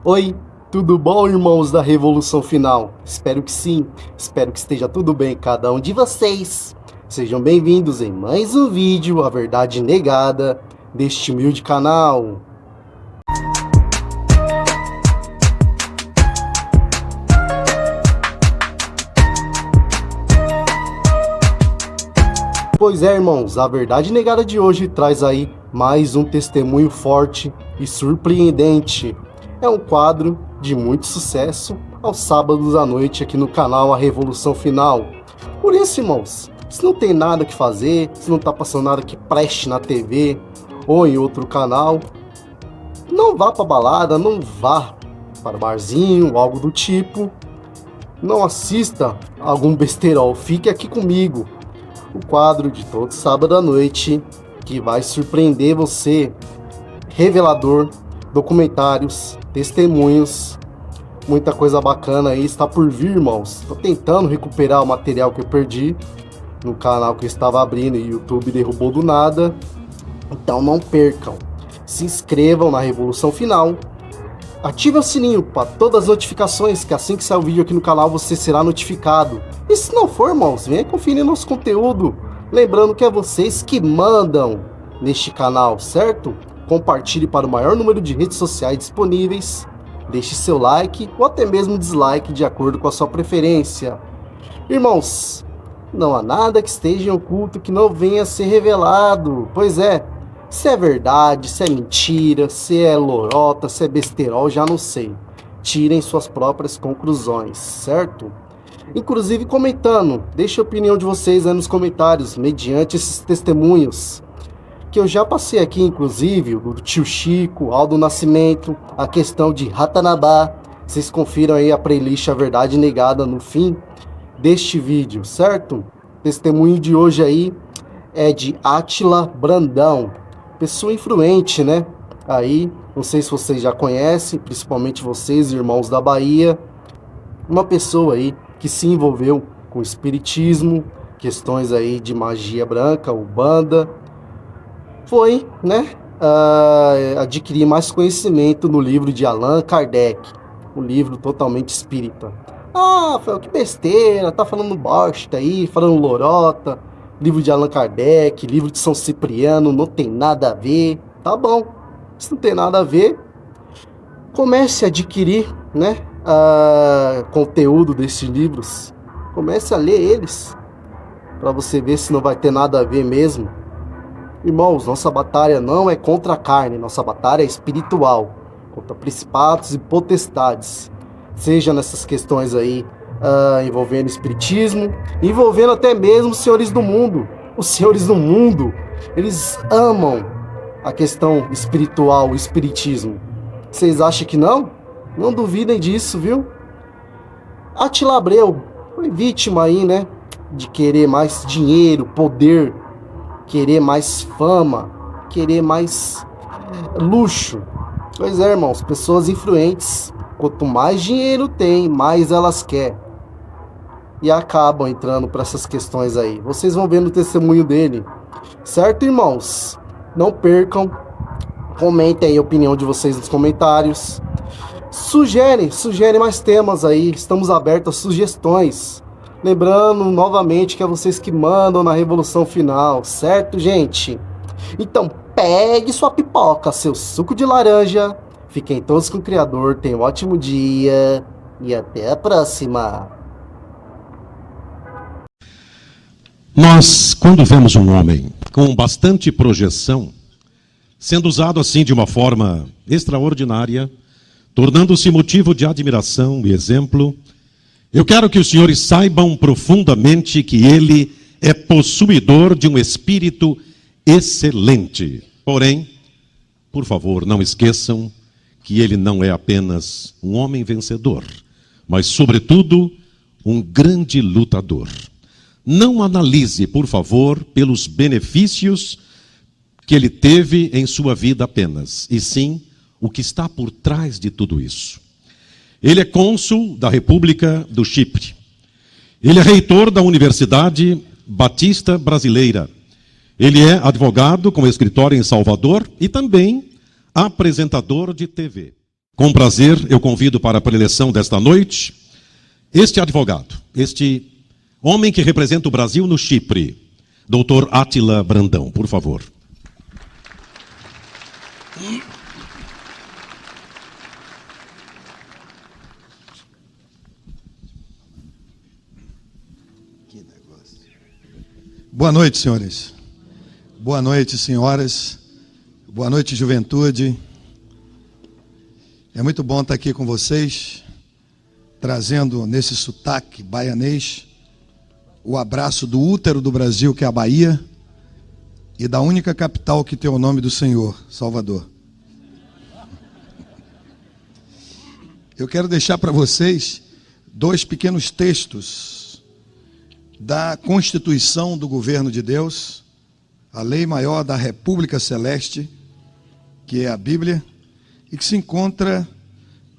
Oi, tudo bom, irmãos da Revolução Final? Espero que sim, espero que esteja tudo bem cada um de vocês. Sejam bem-vindos em mais um vídeo, A Verdade Negada, deste humilde canal. Pois é, irmãos, a Verdade Negada de hoje traz aí mais um testemunho forte e surpreendente. É um quadro de muito sucesso aos sábados à noite aqui no canal A Revolução Final. Por isso, irmãos, se não tem nada que fazer, se não tá passando nada que preste na TV ou em outro canal, não vá pra balada, não vá para barzinho, algo do tipo. Não assista algum besterol, fique aqui comigo. O quadro de todo sábado à noite que vai surpreender você. Revelador, documentários, testemunhos, muita coisa bacana aí está por vir, irmãos. Tô tentando recuperar o material que eu perdi no canal que eu estava abrindo e o YouTube derrubou do nada. Então não percam. Se inscrevam na Revolução Final. Ative o sininho para todas as notificações, que assim que sair o vídeo aqui no canal você será notificado. E se não for, irmãos, venha conferir nosso conteúdo. Lembrando que é vocês que mandam neste canal, certo? Compartilhe para o maior número de redes sociais disponíveis. Deixe seu like ou até mesmo dislike de acordo com a sua preferência. Irmãos, não há nada que esteja em oculto que não venha a ser revelado. Pois é. Se é verdade, se é mentira, se é lorota, se é besterol, já não sei. Tirem suas próprias conclusões, certo? Inclusive comentando, deixe a opinião de vocês aí nos comentários, mediante esses testemunhos. Que eu já passei aqui, inclusive, do tio Chico, Aldo Nascimento, a questão de Ratanabá. Vocês confiram aí a playlist A Verdade Negada no fim deste vídeo, certo? O testemunho de hoje aí é de Átila Brandão. Pessoa influente, né? Aí, não sei se vocês já conhecem, principalmente vocês, irmãos da Bahia. Uma pessoa aí que se envolveu com espiritismo, questões aí de magia branca, umbanda. Foi, né? Adquirir mais conhecimento no livro de Allan Kardec. Um livro totalmente espírita. Que besteira, tá falando bosta aí, falando lorota. Livro de Allan Kardec, livro de São Cipriano, não tem nada a ver. Tá bom, se não tem nada a ver, comece a adquirir, né, conteúdo desses livros. Comece a ler eles, para você ver se não vai ter nada a ver mesmo. Irmãos, nossa batalha não é contra a carne, nossa batalha é espiritual, contra principados e potestades. Seja nessas questões aí, envolvendo espiritismo, envolvendo até mesmo os senhores do mundo. Os senhores do mundo, eles amam a questão espiritual, o espiritismo. Vocês acham que não? Não duvidem disso, viu? Átila Abreu foi vítima aí, né, de querer mais dinheiro, poder, querer mais fama, querer mais luxo. Pois é, irmãos, pessoas influentes, quanto mais dinheiro tem, mais elas querem. E acabam entrando para essas questões aí. Vocês vão ver no testemunho dele. Certo, irmãos? Não percam. Comentem aí a opinião de vocês nos comentários. Sugerem mais temas aí. Estamos abertos a sugestões. Lembrando novamente que é vocês que mandam na Revolução Final. Certo, gente? Então pegue sua pipoca, seu suco de laranja. Fiquem todos com o Criador. Tenham um ótimo dia. E até a próxima. Nós, quando vemos um homem com bastante projeção, sendo usado assim de uma forma extraordinária, tornando-se motivo de admiração e exemplo, eu quero que os senhores saibam profundamente que ele é possuidor de um espírito excelente. Porém, por favor, não esqueçam que ele não é apenas um homem vencedor, mas, sobretudo, um grande lutador. Não analise, por favor, pelos benefícios que ele teve em sua vida apenas, e sim o que está por trás de tudo isso. Ele é cônsul da República do Chipre. Ele é reitor da Universidade Batista Brasileira. Ele é advogado com escritório em Salvador e também apresentador de TV. Com prazer, eu convido para a preleção desta noite este advogado, este homem que representa o Brasil no Chipre, Dr. Átila Brandão, por favor. Boa noite, senhores. Boa noite, senhoras. Boa noite, juventude. É muito bom estar aqui com vocês, trazendo nesse sotaque baianês o abraço do útero do Brasil, que é a Bahia, e da única capital que tem o nome do Senhor, Salvador. Eu quero deixar para vocês 2 pequenos textos da Constituição do Governo de Deus, a lei maior da República Celeste, que é a Bíblia, e que se encontra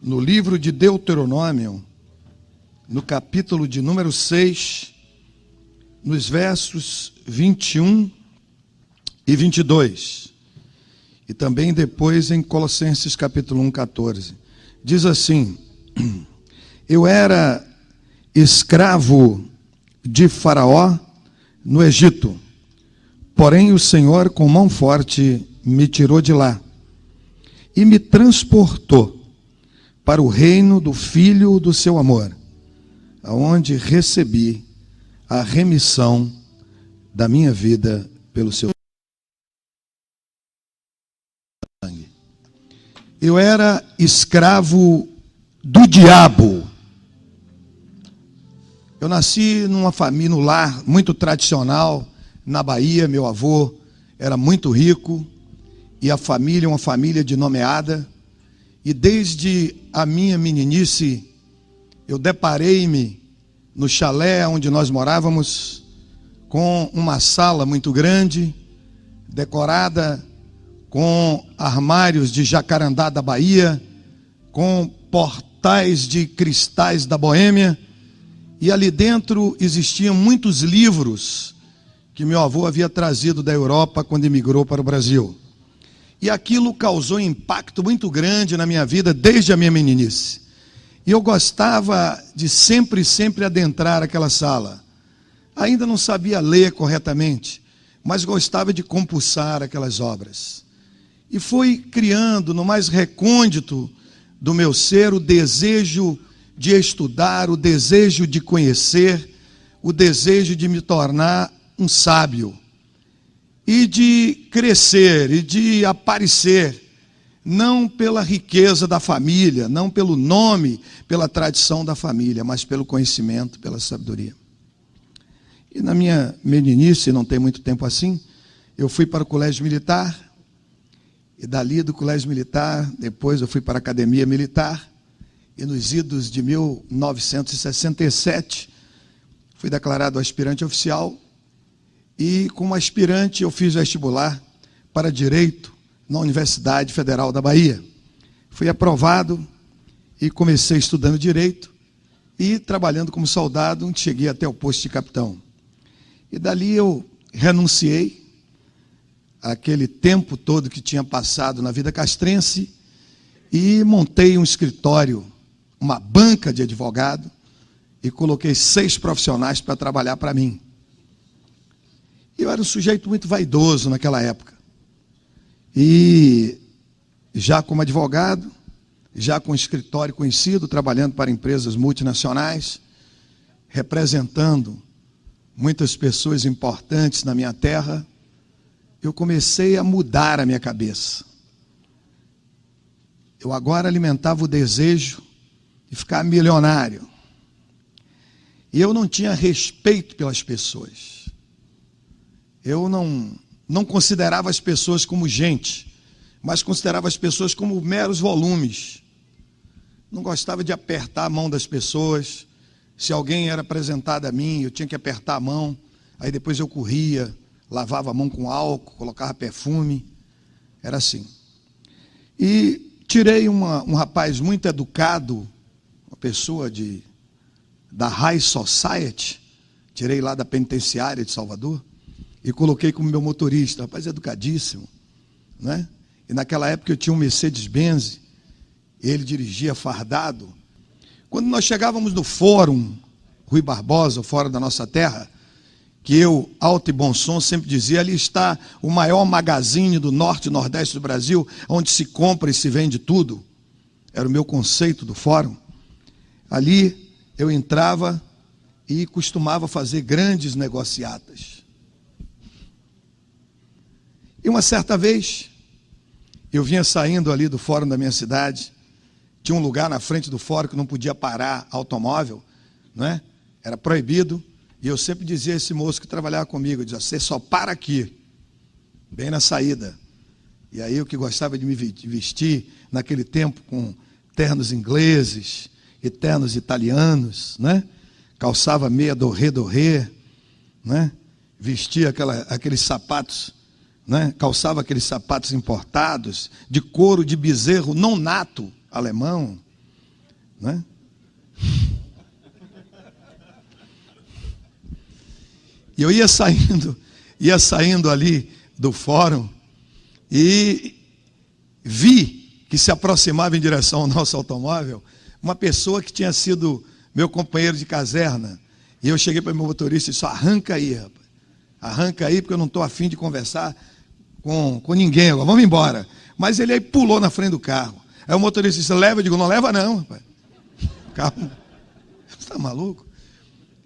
no livro de Deuteronômio, no capítulo de número 6, nos versos 21 e 22. E também depois em Colossenses capítulo 1, 14. Diz assim: eu era escravo de Faraó no Egito, porém o Senhor com mão forte me tirou de lá e me transportou para o reino do Filho do seu amor, aonde recebi a remissão da minha vida pelo seu sangue. Eu era escravo do diabo. Eu nasci numa família, no lar muito tradicional, na Bahia. Meu avô era muito rico, e a família, uma família de nomeada. E desde a minha meninice, eu deparei-me no chalé onde nós morávamos, com uma sala muito grande, decorada com armários de jacarandá da Bahia, com portais de cristais da Boêmia, e ali dentro existiam muitos livros que meu avô havia trazido da Europa quando emigrou para o Brasil. E aquilo causou um impacto muito grande na minha vida desde a minha meninice. E eu gostava de sempre adentrar aquela sala. Ainda não sabia ler corretamente, mas gostava de compulsar aquelas obras. E fui criando no mais recôndito do meu ser o desejo de estudar, o desejo de conhecer, o desejo de me tornar um sábio. E de crescer, e de aparecer, não pela riqueza da família, não pelo nome, pela tradição da família, mas pelo conhecimento, pela sabedoria. E na minha meninice, não tem muito tempo assim, eu fui para o colégio militar, e dali do colégio militar, depois eu fui para a academia militar, e nos idos de 1967, fui declarado aspirante oficial. E como aspirante eu fiz vestibular para Direito na Universidade Federal da Bahia. Fui aprovado e comecei estudando Direito e trabalhando como soldado, onde cheguei até o posto de capitão. E dali eu renunciei àquele tempo todo que tinha passado na vida castrense e montei um escritório, uma banca de advogado, e coloquei 6 profissionais para trabalhar para mim. Eu era um sujeito muito vaidoso naquela época. E já como advogado, já com escritório conhecido, trabalhando para empresas multinacionais, representando muitas pessoas importantes na minha terra, eu comecei a mudar a minha cabeça. Eu agora alimentava o desejo de ficar milionário. E eu não tinha respeito pelas pessoas. Eu não considerava as pessoas como gente, mas considerava as pessoas como meros volumes. Não gostava de apertar a mão das pessoas. Se alguém era apresentado a mim, eu tinha que apertar a mão. Aí depois eu corria, lavava a mão com álcool, colocava perfume. Era assim. E tirei um rapaz muito educado, uma pessoa da High Society, tirei lá da penitenciária de Salvador, e coloquei como meu motorista, rapaz educadíssimo, né? E naquela época eu tinha um Mercedes-Benz, ele dirigia fardado. Quando nós chegávamos no Fórum Rui Barbosa, o Fórum da Nossa Terra, que eu, alto e bom som, sempre dizia, ali está o maior magazine do norte e nordeste do Brasil, onde se compra e se vende tudo. Era o meu conceito do fórum. Ali eu entrava e costumava fazer grandes negociatas. E uma certa vez, eu vinha saindo ali do fórum da minha cidade, tinha um lugar na frente do fórum que não podia parar automóvel, não é? Era proibido. E eu sempre dizia a esse moço que trabalhava comigo, eu dizia, você só para aqui, bem na saída. E aí eu que gostava de me vestir naquele tempo com ternos ingleses e ternos italianos, né? Calçava meia dorê, né? Vestia aqueles sapatos, né? Calçava aqueles sapatos importados de couro de bezerro não nato alemão, né? E eu ia saindo ali do fórum e vi que se aproximava em direção ao nosso automóvel uma pessoa que tinha sido meu companheiro de caserna. E eu cheguei para o meu motorista e disse, arranca aí, rapaz. Arranca aí, porque eu não estou afim de conversar com ninguém agora, vamos embora. Mas ele aí pulou na frente do carro. Aí o motorista disse, leva? Eu digo, não leva não, rapaz. Calma. Você está maluco?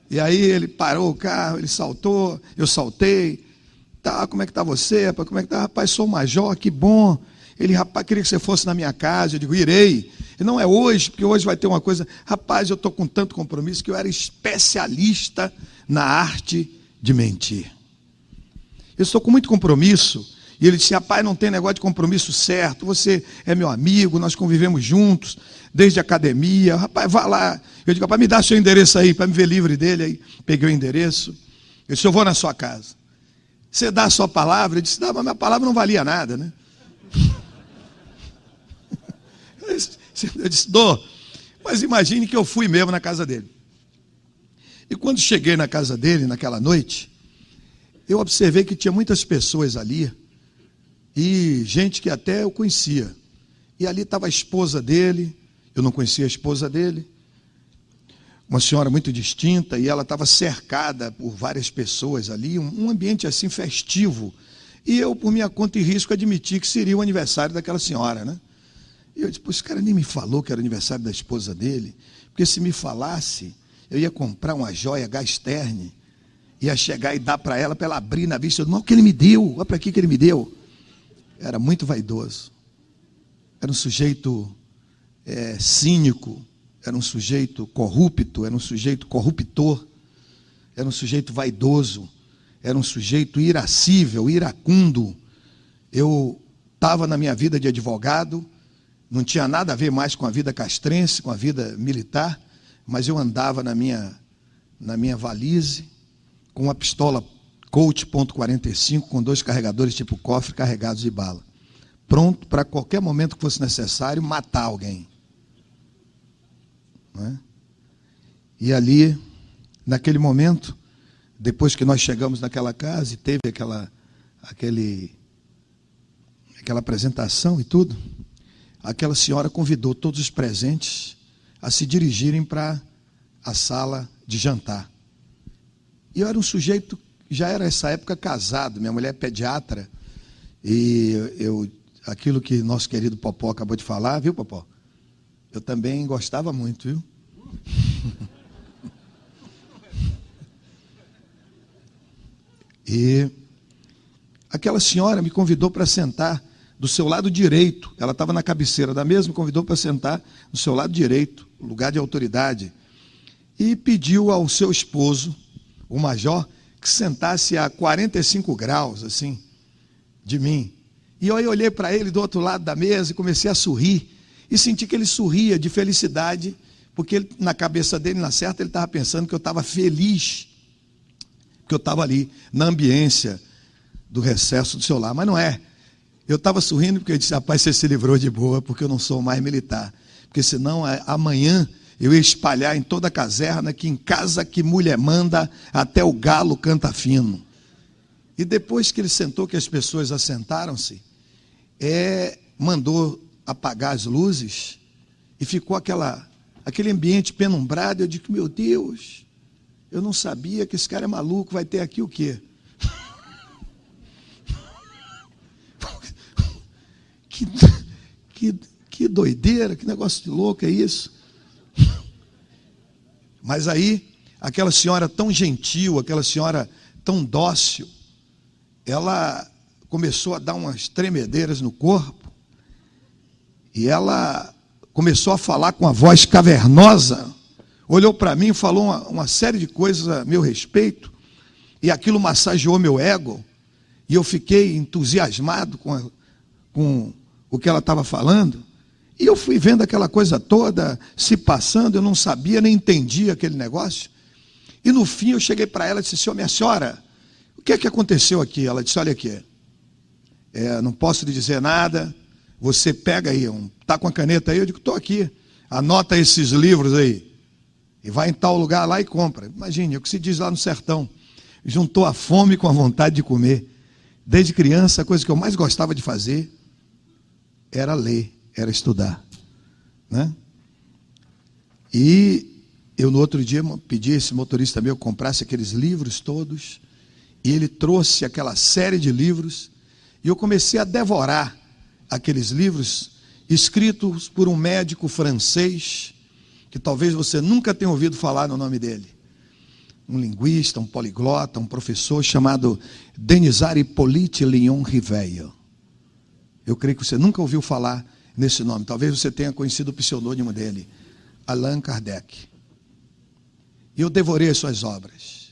E aí ele parou o carro, ele saltou, eu saltei. Tá, como é que está você, rapaz? Como é que tá? Rapaz, sou o major, que bom. Ele, rapaz, queria que você fosse na minha casa. Eu digo, irei. E não é hoje, porque hoje vai ter uma coisa. Rapaz, eu estou com tanto compromisso que eu era especialista na arte de mentir. Eu estou com muito compromisso. E ele disse, rapaz, não tem negócio de compromisso certo. Você é meu amigo, nós convivemos juntos, desde a academia. Rapaz, vá lá. Eu digo, rapaz, me dá seu endereço aí, para me ver livre dele. Aí peguei o endereço. Eu disse, eu vou na sua casa. Você dá a sua palavra? Ele disse, não, mas minha palavra não valia nada, né? Eu disse, dou. Mas imagine que eu fui mesmo na casa dele. E quando cheguei na casa dele, naquela noite, eu observei que tinha muitas pessoas ali, e gente que até eu conhecia. E ali estava a esposa dele, eu não conhecia a esposa dele, uma senhora muito distinta, e ela estava cercada por várias pessoas ali, um ambiente assim festivo. E eu, por minha conta e risco, admiti que seria o aniversário daquela senhora, né? E eu disse, pô, esse cara nem me falou que era o aniversário da esposa dele, porque se me falasse, eu ia comprar uma joia Gasterne, ia chegar e dar para ela abrir na vista. Não, o que ele me deu, olha para aqui que ele me deu. Era muito vaidoso, era um sujeito cínico, era um sujeito corrupto, era um sujeito corruptor, era um sujeito vaidoso, era um sujeito irascível, iracundo. Eu estava na minha vida de advogado, não tinha nada a ver mais com a vida castrense, com a vida militar, mas eu andava na minha valise, com uma pistola Colt .45, com 2 carregadores tipo cofre carregados de bala, pronto para qualquer momento que fosse necessário matar alguém. Não é? E ali, naquele momento, depois que nós chegamos naquela casa e teve aquela apresentação e tudo, aquela senhora convidou todos os presentes a se dirigirem para a sala de jantar. E eu era um sujeito, já era nessa época casado, minha mulher é pediatra, e aquilo que nosso querido Popó acabou de falar, viu, Popó? Eu também gostava muito, viu? E aquela senhora me convidou para sentar do seu lado direito. Ela estava na cabeceira da mesa, me convidou para sentar do seu lado direito, lugar de autoridade. E pediu ao seu esposo, o major, que sentasse a 45 graus, assim, de mim. E eu aí olhei para ele do outro lado da mesa e comecei a sorrir. E senti que ele sorria de felicidade, porque ele, na cabeça dele, na certa, ele estava pensando que eu estava feliz, que eu estava ali, na ambiência do recesso do seu lar. Mas não é. Eu estava sorrindo porque eu disse, rapaz, você se livrou de boa, porque eu não sou mais militar. Porque senão, amanhã, eu ia espalhar em toda a caserna que em casa que mulher manda, até o galo canta fino. E depois que ele sentou, que as pessoas assentaram-se, mandou apagar as luzes, E ficou aquele ambiente penumbrado. Eu digo, meu Deus, eu não sabia que esse cara é maluco, vai ter aqui o quê? Que doideira, que negócio de louco é isso? Mas aí, aquela senhora tão gentil, aquela senhora tão dócil, ela começou a dar umas tremedeiras no corpo, e ela começou a falar com a voz cavernosa, olhou para mim e falou uma série de coisas a meu respeito, e aquilo massageou meu ego, e eu fiquei entusiasmado com o que ela estava falando, e eu fui vendo aquela coisa toda se passando, eu não sabia, nem entendia aquele negócio, e no fim eu cheguei para ela e disse, minha senhora, o que é que aconteceu aqui? Ela disse, olha aqui, não posso lhe dizer nada, você pega aí, está com a caneta aí? Eu digo, estou aqui, anota esses livros aí, e vai em tal lugar lá e compra. Imagine, o que se diz lá no sertão, juntou a fome com a vontade de comer. Desde criança, a coisa que eu mais gostava de fazer era ler, era estudar, né? E eu no outro dia pedi a esse motorista meu que comprasse aqueles livros todos, e ele trouxe aquela série de livros, e eu comecei a devorar aqueles livros escritos por um médico francês, que talvez você nunca tenha ouvido falar no nome dele. Um linguista, um poliglota, um professor chamado Denisard Hippolyte Léon Riveil. Eu creio que você nunca ouviu falar nesse nome. Talvez você tenha conhecido o pseudônimo dele, Allan Kardec. E eu devorei as suas obras.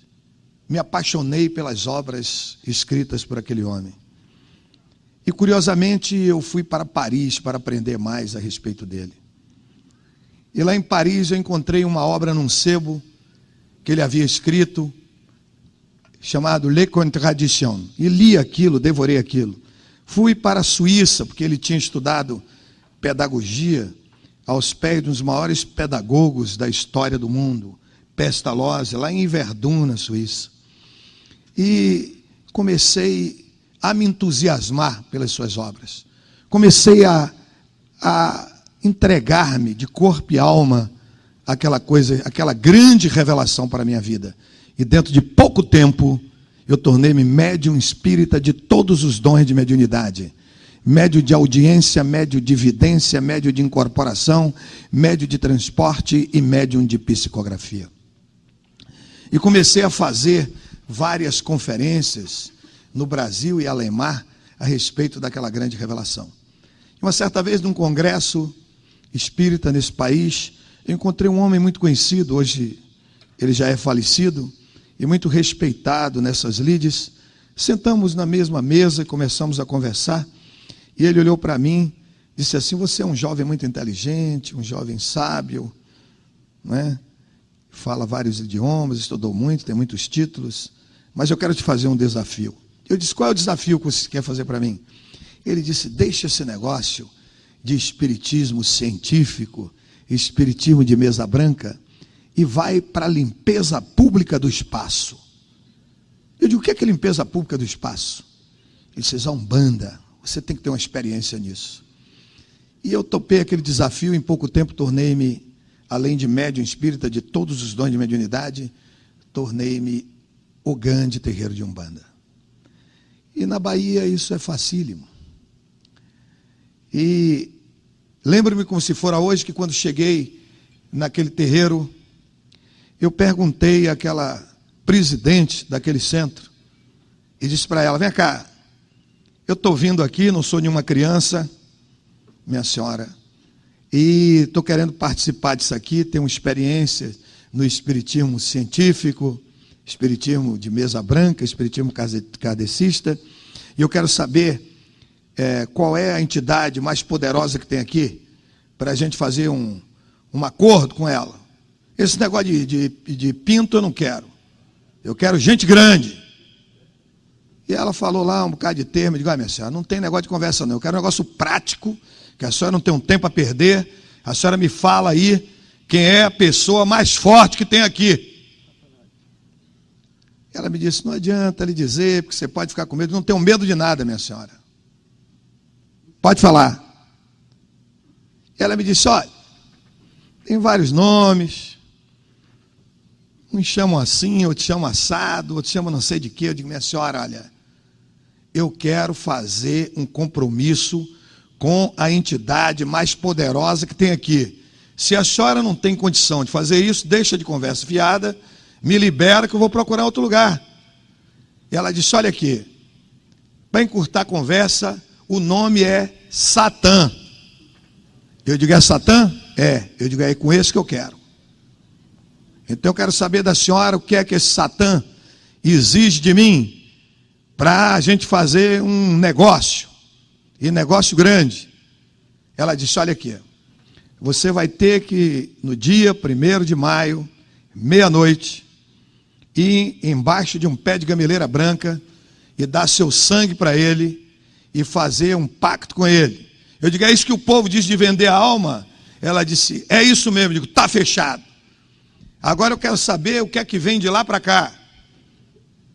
Me apaixonei pelas obras escritas por aquele homem. E curiosamente eu fui para Paris para aprender mais a respeito dele. E lá em Paris eu encontrei uma obra num sebo que ele havia escrito, chamado Les Contradictions. E li aquilo, devorei aquilo. Fui para a Suíça, porque ele tinha estudado pedagogia aos pés dos maiores pedagogos da história do mundo, Pestalozzi, lá em Verdun, na Suíça. E comecei a me entusiasmar pelas suas obras. Comecei a entregar-me de corpo e alma àquela coisa, aquela grande revelação para a minha vida. E dentro de pouco tempo, eu tornei-me médium espírita de todos os dons de mediunidade. Médio de audiência, médio de vidência, médio de incorporação, médio de transporte e médium de psicografia. E comecei a fazer várias conferências no Brasil e Alemar a respeito daquela grande revelação. Uma certa vez, num congresso espírita nesse país, eu encontrei um homem muito conhecido, hoje ele já é falecido, e muito respeitado nessas lides. Sentamos na mesma mesa e começamos a conversar, e ele olhou para mim, disse assim, você é um jovem muito inteligente, um jovem sábio, né? Fala vários idiomas, estudou muito, tem muitos títulos, mas eu quero te fazer um desafio. Eu disse, qual é o desafio que você quer fazer para mim? Ele disse, deixa esse negócio de espiritismo científico, espiritismo de mesa branca, e vai para a limpeza pública do espaço. Eu digo, o que é limpeza pública do espaço? Ele disse, Umbanda, você tem que ter uma experiência nisso. E eu topei aquele desafio, em pouco tempo tornei-me, além de médium espírita de todos os dons de mediunidade, tornei-me ogã de terreiro de Umbanda. E na Bahia isso é facílimo. E lembro-me como se fora hoje, que quando cheguei naquele terreiro, eu perguntei àquela presidente daquele centro, e disse para ela, vem cá, eu estou vindo aqui, não sou nenhuma criança, minha senhora, e estou querendo participar disso aqui, tenho uma experiência no espiritismo científico, espiritismo de mesa branca, espiritismo kardecista, e eu quero saber qual é a entidade mais poderosa que tem aqui, para a gente fazer um acordo com ela. Esse negócio de pinto eu não quero. Eu quero gente grande. E ela falou lá um bocado de termo. Eu digo, minha senhora, não tem negócio de conversa não. Eu quero um negócio prático, que a senhora não tem um tempo a perder. A senhora me fala aí quem é a pessoa mais forte que tem aqui. Ela me disse, não adianta lhe dizer, porque você pode ficar com medo. Não tenho medo de nada, minha senhora. Pode falar. Ela me disse, olha, Tem vários nomes. Uns chamam assim, outros chamam assado, outros chamam não sei de quê. Eu digo, minha senhora, olha, eu quero fazer um compromisso com a entidade mais poderosa que tem aqui. Se a senhora não tem condição de fazer isso, deixa de conversa fiada, me libera que eu vou procurar outro lugar. E ela disse, olha aqui, para encurtar a conversa, o nome é Satã. Eu digo, é Satã? É. Eu digo, é com esse que eu quero. Então eu quero saber da senhora o que é que esse Satã exige de mim para a gente fazer um negócio, e negócio grande. Ela disse, olha aqui, você vai ter que, no dia 1º de maio, meia-noite, ir embaixo de um pé de gameleira branca e dar seu sangue para ele e fazer um pacto com ele. Eu digo, é isso que o povo diz de vender a alma? Ela disse, é isso mesmo. Eu digo, está fechado. Agora eu quero saber o que é que vem de lá para cá.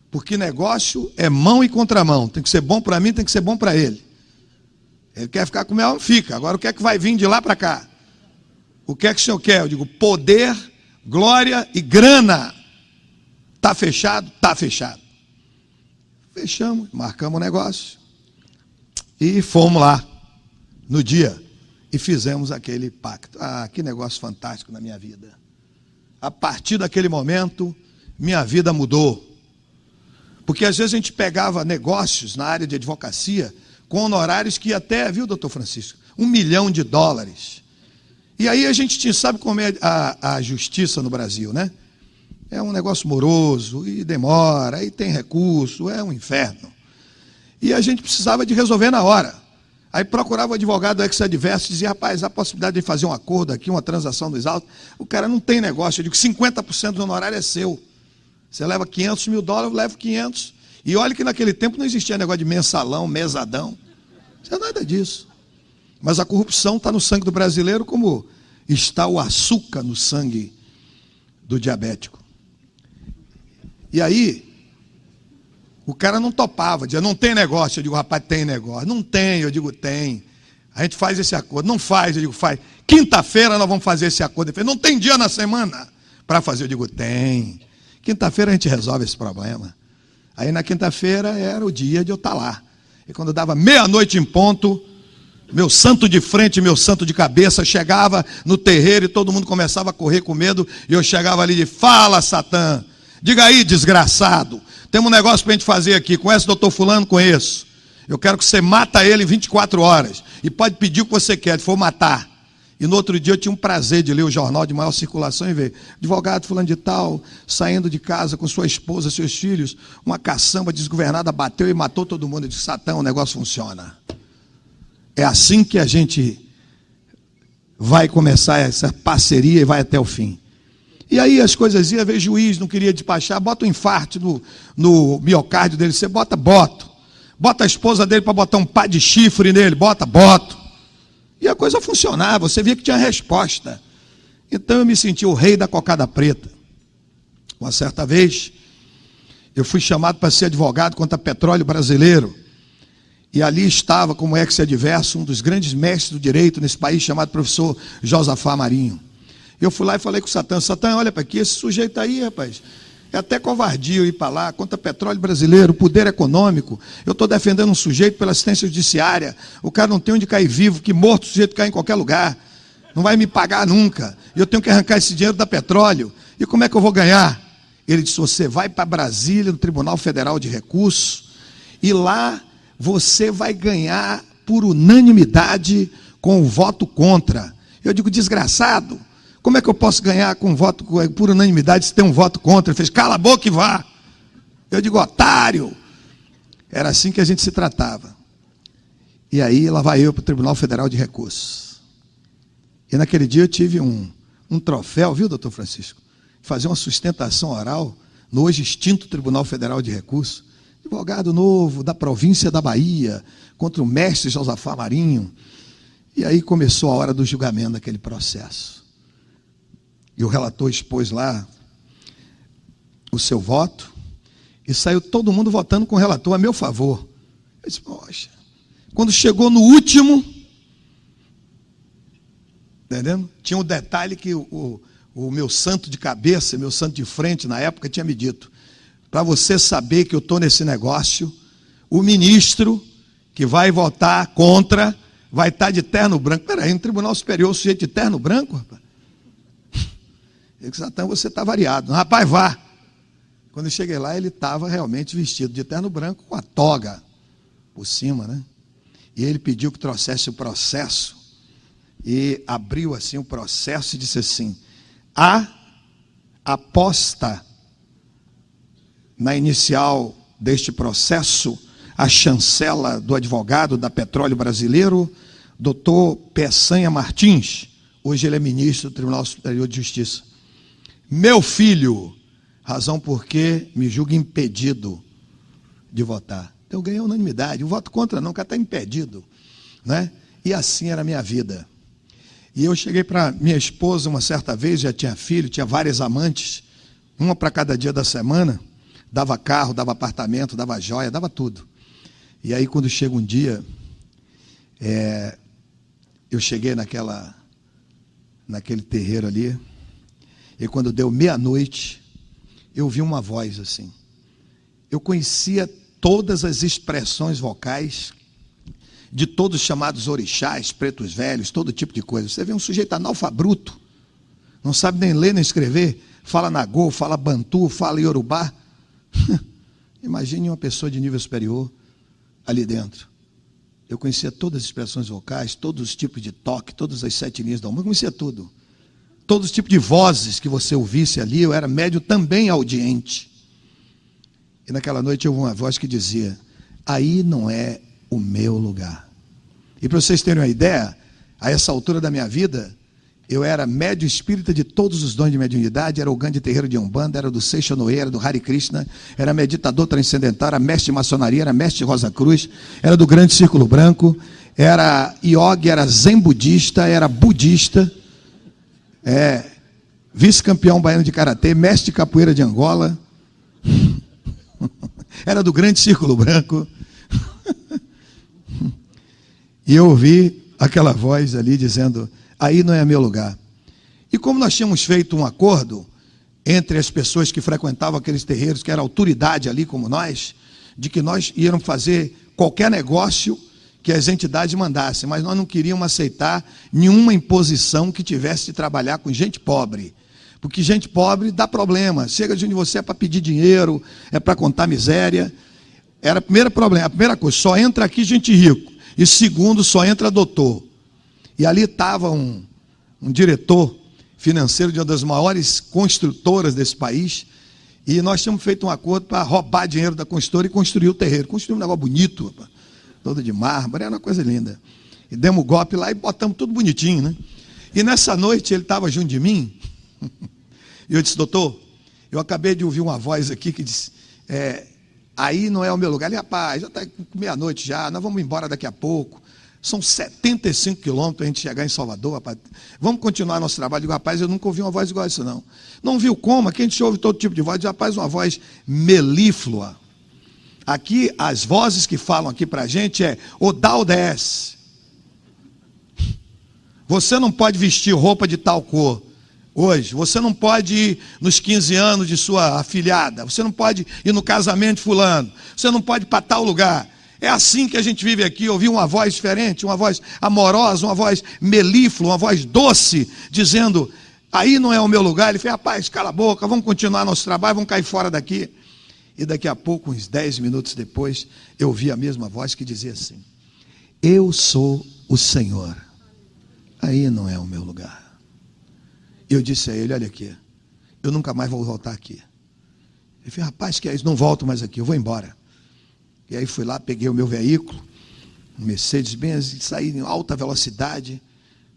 Porque negócio é mão e contramão. Tem que ser bom para mim, tem que ser bom para ele. Ele quer ficar com o meu, fica. Agora o que é que vai vir de lá para cá? O que é que o senhor quer? Eu digo, poder, glória e grana. Está fechado? Está fechado. Fechamos, marcamos o negócio. E fomos lá, no dia, e fizemos aquele pacto. Ah, que negócio fantástico na minha vida. A partir daquele momento, minha vida mudou. Porque às vezes a gente pegava negócios na área de advocacia com honorários que até, viu, doutor Francisco, $1 milhão. E aí a gente sabe como é a justiça no Brasil, né? É um negócio moroso, e demora, e tem recurso, é um inferno. E a gente precisava de resolver na hora. Aí procurava o advogado ex-adverso e dizia, rapaz, há possibilidade de fazer um acordo aqui, uma transação dos autos. O cara não tem negócio. Eu digo, 50% do honorário é seu. Você leva $500 mil, eu levo 500. E olha que naquele tempo não existia negócio de mensalão, mesadão. Não é nada disso. Mas a corrupção está no sangue do brasileiro como está o açúcar no sangue do diabético. E aí, o cara não topava, dizia, não tem negócio. Eu digo, rapaz, tem negócio. Não tem, eu digo, tem. A gente faz esse acordo. Não faz, eu digo, faz. Quinta-feira nós vamos fazer esse acordo. Ele fez, não tem dia na semana para fazer. Eu digo, tem. Quinta-feira a gente resolve esse problema. Aí na quinta-feira era o dia de eu estar lá. E quando dava meia-noite em ponto, meu santo de frente, meu santo de cabeça, chegava no terreiro e todo mundo começava a correr com medo. E eu chegava ali e fala, Satã, diga aí, desgraçado. Temos um negócio para a gente fazer aqui. Conhece o doutor fulano? Conheço. Eu quero que você mata ele em 24 horas. E pode pedir o que você quer, se for matar. E no outro dia eu tinha um prazer de ler o jornal de maior circulação e ver. Advogado fulano de tal, saindo de casa com sua esposa, seus filhos, uma caçamba desgovernada bateu e matou todo mundo. Eu disse, Satã, o negócio funciona. É assim que a gente vai começar essa parceria e vai até o fim. E aí as coisas iam, ver juiz, não queria despachar, bota um infarto no miocárdio dele, você bota a esposa dele para botar um pá de chifre nele, boto. E a coisa funcionava, você via que tinha resposta. Então eu me senti o rei da cocada preta. Uma certa vez, eu fui chamado para ser advogado contra Petróleo Brasileiro, e ali estava, como ex-adverso, um dos grandes mestres do direito nesse país, chamado professor Josafá Marinho. Eu fui lá e falei com o Satã, Satã, olha para aqui, esse sujeito aí, rapaz, é até covardia eu ir para lá, contra Petróleo Brasileiro, poder econômico, eu estou defendendo um sujeito pela assistência judiciária, o cara não tem onde cair vivo, que morto o sujeito cai em qualquer lugar, não vai me pagar nunca, eu tenho que arrancar esse dinheiro da Petróleo, e como é que eu vou ganhar? Ele disse, você vai para Brasília, no Tribunal Federal de Recursos, e lá você vai ganhar por unanimidade com o voto contra. Eu digo, desgraçado, como é que eu posso ganhar com voto por unanimidade se tem um voto contra? Ele fez, cala a boca e vá. Eu digo, otário. Era assim que a gente se tratava. E aí lá vai eu para o Tribunal Federal de Recursos. E naquele dia eu tive um troféu, viu, doutor Francisco? Fazer uma sustentação oral no hoje extinto Tribunal Federal de Recursos. Advogado novo da província da Bahia, contra o mestre Josafá Marinho. E aí começou a hora do julgamento daquele processo. E o relator expôs lá o seu voto, e saiu todo mundo votando com o relator a meu favor. Eu disse, poxa, quando chegou no último, Entendendo? Tinha um detalhe que o meu santo de cabeça, meu santo de frente na época tinha me dito: para você saber que eu estou nesse negócio, o ministro que vai votar contra vai estar de terno branco. Peraí, no Tribunal Superior, o sujeito de terno branco, rapaz? Eu disse: então você está variado. Rapaz, vá. Quando eu cheguei lá, ele estava realmente vestido de terno branco, com a toga por cima, né? E ele pediu que trouxesse o processo, e abriu assim o processo e disse assim: a aposta na inicial deste processo, a chancela do advogado da Petróleo Brasileiro, doutor Peçanha Martins, hoje ele é ministro do Tribunal Superior de Justiça. Meu filho, razão porque me julga impedido de votar. Eu ganhei a unanimidade, o voto contra não, o cara está impedido, né? E assim era a minha vida. E eu cheguei para minha esposa uma certa vez, já tinha filho, tinha várias amantes, uma para cada dia da semana, dava carro, dava apartamento, dava joia, dava tudo. E aí quando chega um dia, eu cheguei naquele terreiro ali, e quando deu meia-noite, eu vi uma voz assim. Eu conhecia todas as expressões vocais de todos os chamados orixás, pretos velhos, todo tipo de coisa. Você vê um sujeito analfabruto, não sabe nem ler nem escrever, fala nagô, fala bantu, fala iorubá. Imagine uma pessoa de nível superior ali dentro. Eu conhecia todas as expressões vocais, todos os tipos de toque, todas as 7 linhas da alma, eu conhecia tudo. Todos os tipos de vozes que você ouvisse ali, eu era médio também audiente. E naquela noite eu ouvi uma voz que dizia: aí não é o meu lugar. E para vocês terem uma ideia, a essa altura da minha vida, eu era médio espírita de todos os dons de mediunidade, era o Gandhi terreiro de Umbanda, era do Seixonoe, era do Hare Krishna, era meditador transcendental, era mestre de maçonaria, era mestre de Rosa Cruz, era do Grande Círculo Branco, era yogi, era zen budista, era budista, vice-campeão baiano de karatê, mestre de capoeira de Angola, era do Grande Círculo Branco. E eu ouvi aquela voz ali dizendo: aí não é meu lugar. E como nós tínhamos feito um acordo entre as pessoas que frequentavam aqueles terreiros, que era autoridade ali como nós, de que nós íamos fazer qualquer negócio que as entidades mandassem, mas nós não queríamos aceitar nenhuma imposição que tivesse de trabalhar com gente pobre. Porque gente pobre dá problema. Chega de onde você é para pedir dinheiro, é para contar miséria. Era o primeiro problema, a primeira coisa: só entra aqui gente rico. E segundo, só entra doutor. E ali estava um diretor financeiro de uma das maiores construtoras desse país, e nós tínhamos feito um acordo para roubar dinheiro da construtora e construir o terreiro. Construir um negócio bonito, rapaz, todo de mármore, era uma coisa linda. E demos o golpe lá e botamos tudo bonitinho, né? E nessa noite ele estava junto de mim, e eu disse: doutor, eu acabei de ouvir uma voz aqui que disse: aí não é o meu lugar. Ele: rapaz, já está meia-noite já, nós vamos embora daqui a pouco. São 75 quilômetros para a gente chegar em Salvador, rapaz. Vamos continuar nosso trabalho. Eu digo: rapaz, eu nunca ouvi uma voz igual a isso, não. Não viu como? Aqui a gente ouve todo tipo de voz. Eu digo: rapaz, uma voz melíflua. Aqui, as vozes que falam aqui para a gente é Odaldes. Você não pode vestir roupa de tal cor hoje. Você não pode ir nos 15 anos de sua afilhada. Você não pode ir no casamento de fulano. Você não pode ir para tal lugar. É assim que a gente vive aqui. Ouvir uma voz diferente, uma voz amorosa, uma voz melíflua, uma voz doce, dizendo: aí não é o meu lugar. Ele fez: rapaz, cala a boca, vamos continuar nosso trabalho, vamos cair fora daqui. E daqui a pouco, uns 10 minutos depois, eu ouvi a mesma voz que dizia assim: eu sou o Senhor, aí não é o meu lugar. Eu disse a ele: olha aqui, eu nunca mais vou voltar aqui. Ele fez: rapaz, que é isso? Não volto mais aqui, eu vou embora. E aí fui lá, peguei o meu veículo, um Mercedes-Benz, e saí em alta velocidade,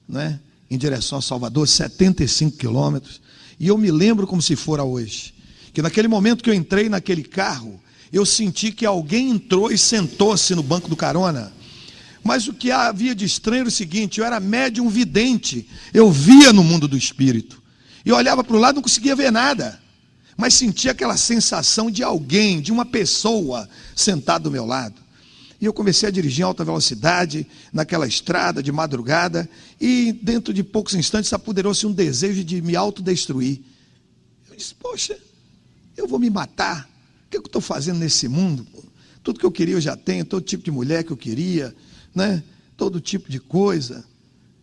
né, em direção a Salvador, 75 quilômetros. E eu me lembro como se fora hoje, que naquele momento que eu entrei naquele carro, eu senti que alguém entrou e sentou-se no banco do carona. Mas o que havia de estranho era o seguinte: eu era médium vidente, eu via no mundo do espírito. E eu olhava para o lado e não conseguia ver nada, mas sentia aquela sensação de alguém, de uma pessoa sentada do meu lado. E eu comecei a dirigir em alta velocidade, naquela estrada, de madrugada, e dentro de poucos instantes apoderou-se um desejo de me autodestruir. Eu disse, poxa, eu vou me matar. O que eu estou fazendo nesse mundo? Tudo que eu queria eu já tenho, todo tipo de mulher que eu queria, né? Todo tipo de coisa.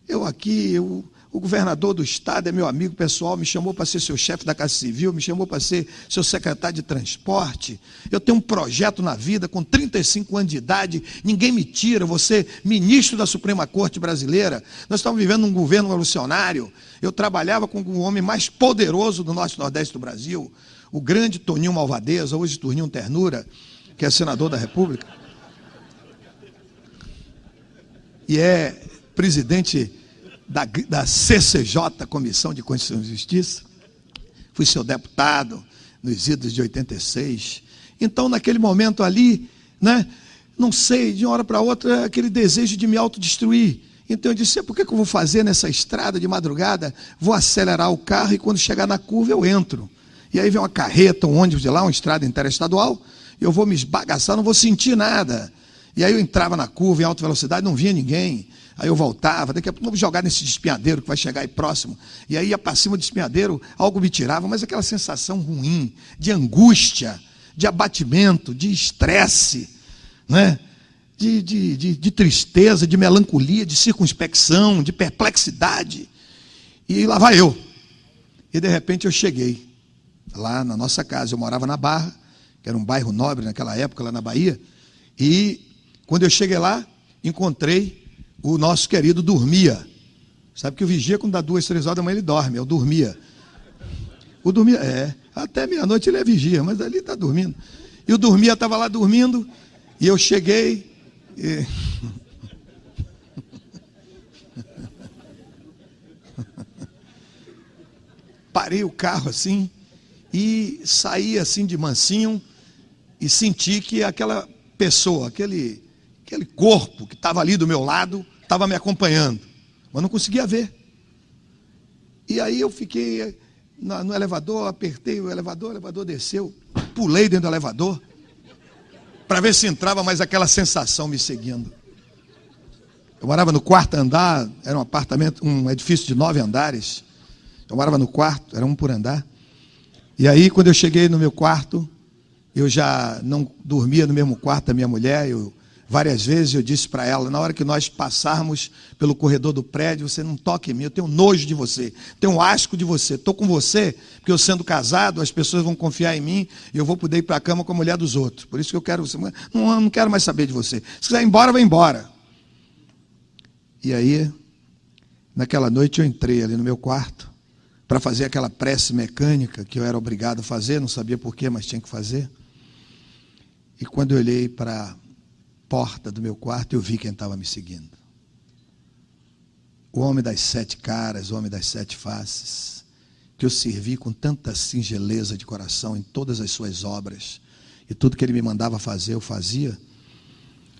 Eu aqui, o governador do estado é meu amigo pessoal, me chamou para ser seu chefe da Casa Civil, me chamou para ser seu secretário de transporte. Eu tenho um projeto na vida, com 35 anos de idade, ninguém me tira, vou ser ministro da Suprema Corte Brasileira. Nós estamos vivendo um governo revolucionário. Eu trabalhava com o homem mais poderoso do norte e nordeste do Brasil, o grande Toninho Malvadeza, hoje Toninho Ternura, que é senador da República. E é presidente da CCJ, Comissão de Constituição e Justiça. Fui seu deputado nos idos de 86. Então, naquele momento ali, né, não sei, de uma hora para outra, aquele desejo de me autodestruir. Então eu disse, por que eu vou fazer nessa estrada de madrugada? Vou acelerar o carro e quando chegar na curva eu entro. E aí vem uma carreta, um ônibus de lá, uma estrada interestadual, eu vou me esbagaçar, não vou sentir nada. E aí eu entrava na curva em alta velocidade, não via ninguém. Aí eu voltava, daqui a pouco vou jogar nesse despenhadeiro que vai chegar aí próximo. E aí ia para cima do despenhadeiro, algo me tirava, mas aquela sensação ruim, de angústia, de abatimento, de estresse, né? de tristeza, de melancolia, de circunspecção, de perplexidade. E lá vai eu. E de repente eu cheguei lá na nossa casa. Eu morava na Barra, que era um bairro nobre naquela época, lá na Bahia. E quando eu cheguei lá, encontrei o nosso querido Dormia. Sabe que o vigia, quando dá 2, 3 horas da manhã, ele dorme. Eu dormia. O Dormia, até meia-noite ele é vigia, mas ali está dormindo. E o Dormia estava lá dormindo, e eu cheguei. Parei o carro assim, e saí assim de mansinho, e senti que aquela pessoa, aquele corpo que estava ali do meu lado, estava me acompanhando, mas não conseguia ver. E aí eu fiquei no elevador, apertei o elevador desceu, pulei dentro do elevador, para ver se entrava mais aquela sensação me seguindo. Eu morava no 4º andar, era um apartamento, um edifício de 9 andares, eu morava no 4º, era um por andar, e aí quando eu cheguei no meu quarto, eu já não dormia no mesmo quarto da minha mulher. Várias vezes eu disse para ela, na hora que nós passarmos pelo corredor do prédio, você não toque em mim, eu tenho nojo de você, tenho asco de você, estou com você, porque eu sendo casado, as pessoas vão confiar em mim, e eu vou poder ir para a cama com a mulher dos outros, por isso que eu quero você, não quero mais saber de você, se quiser ir embora, vai embora. E aí, naquela noite eu entrei ali no meu quarto, para fazer aquela prece mecânica, que eu era obrigado a fazer, não sabia porquê, mas tinha que fazer. E quando eu olhei para a porta do meu quarto, eu vi quem estava me seguindo. O homem das 7 caras, o homem das 7 faces, que eu servi com tanta singeleza de coração em todas as suas obras, e tudo que ele me mandava fazer, eu fazia.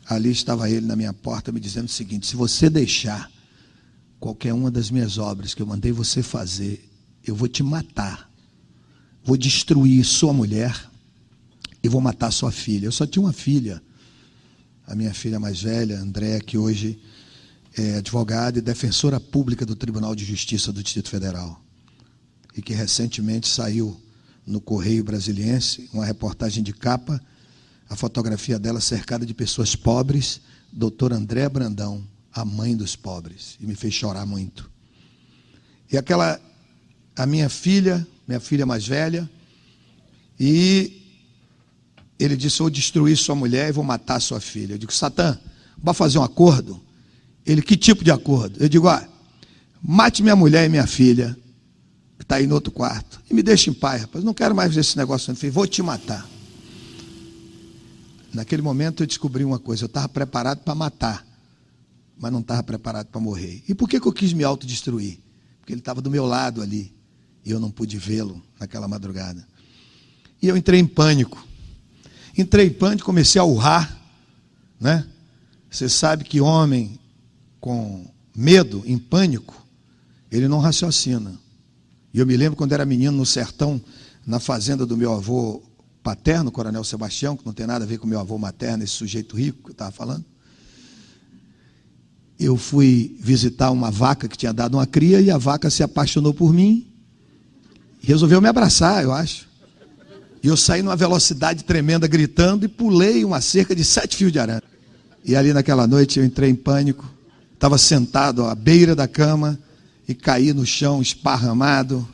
Ali estava ele na minha porta me dizendo o seguinte: se você deixar qualquer uma das minhas obras que eu mandei você fazer, eu vou te matar, vou destruir sua mulher e vou matar sua filha. Eu só tinha uma filha, a minha filha mais velha, Andréa, que hoje é advogada e defensora pública do Tribunal de Justiça do Distrito Federal, e que recentemente saiu no Correio Brasiliense, uma reportagem de capa, a fotografia dela cercada de pessoas pobres, doutora Andréa Brandão, a mãe dos pobres, e me fez chorar muito. E a minha filha mais velha, e ele disse: eu vou destruir sua mulher e vou matar sua filha. Eu digo: Satã, vai fazer um acordo? Ele: que tipo de acordo? Eu digo: mate minha mulher e minha filha, que está aí no outro quarto, e me deixe em paz, rapaz, não quero mais ver esse negócio. Ele: vou te matar. Naquele momento eu descobri uma coisa: eu estava preparado para matar, mas não estava preparado para morrer. E por que eu quis me autodestruir? Porque ele estava do meu lado ali, e eu não pude vê-lo naquela madrugada. E eu entrei em pânico. Comecei a urrar, né? Você sabe que homem com medo, em pânico, ele não raciocina. E eu me lembro quando era menino no sertão, na fazenda do meu avô paterno, Coronel Sebastião, que não tem nada a ver com meu avô materno, esse sujeito rico que eu estava falando. Eu fui visitar uma vaca que tinha dado uma cria e a vaca se apaixonou por mim e resolveu me abraçar, eu acho. E eu saí numa velocidade tremenda gritando e pulei uma cerca de 7 fios de arame. E ali naquela noite eu entrei em pânico, estava sentado à beira da cama e caí no chão esparramado,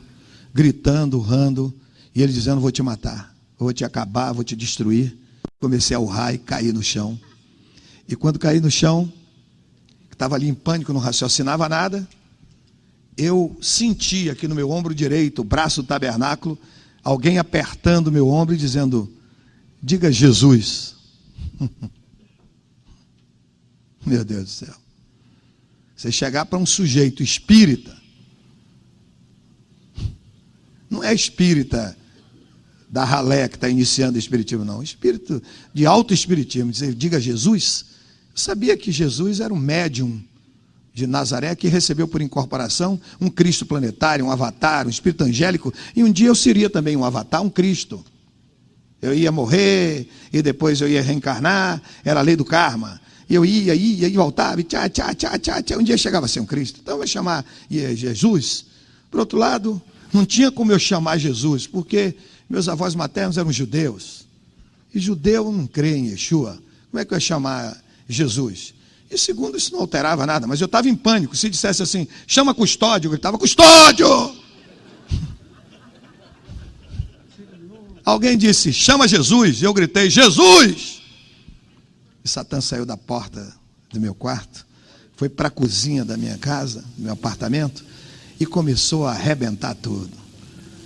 gritando, urrando, e ele dizendo: vou te matar, vou te acabar, vou te destruir. Comecei a urrar e caí no chão. E quando caí no chão, estava ali em pânico, não raciocinava nada, eu senti aqui no meu ombro direito, o braço do tabernáculo, alguém apertando meu ombro e dizendo: diga Jesus. Meu Deus do céu. Você chegar para um sujeito espírita, não é espírita da ralé que está iniciando o espiritismo, não, espírito de auto-espiritismo, dizer diga Jesus. Eu sabia que Jesus era um médium de Nazaré que recebeu por incorporação um Cristo planetário, um avatar, um espírito angélico, e um dia eu seria também um avatar, um Cristo. Eu ia morrer, e depois eu ia reencarnar, era a lei do karma. E eu ia e voltava, e tchá. Um dia chegava a ser um Cristo. Então eu vou chamar Jesus. Por outro lado, não tinha como eu chamar Jesus, porque meus avós maternos eram judeus. E judeu não crê em Yeshua. Como é que eu ia chamar Jesus? E segundo, isso não alterava nada, mas eu estava em pânico. Se dissesse assim, chama custódio, eu gritava: custódio! Alguém disse, chama Jesus, e eu gritei: Jesus! E Satã saiu da porta do meu quarto, foi para a cozinha da minha casa, do meu apartamento, e começou a arrebentar tudo.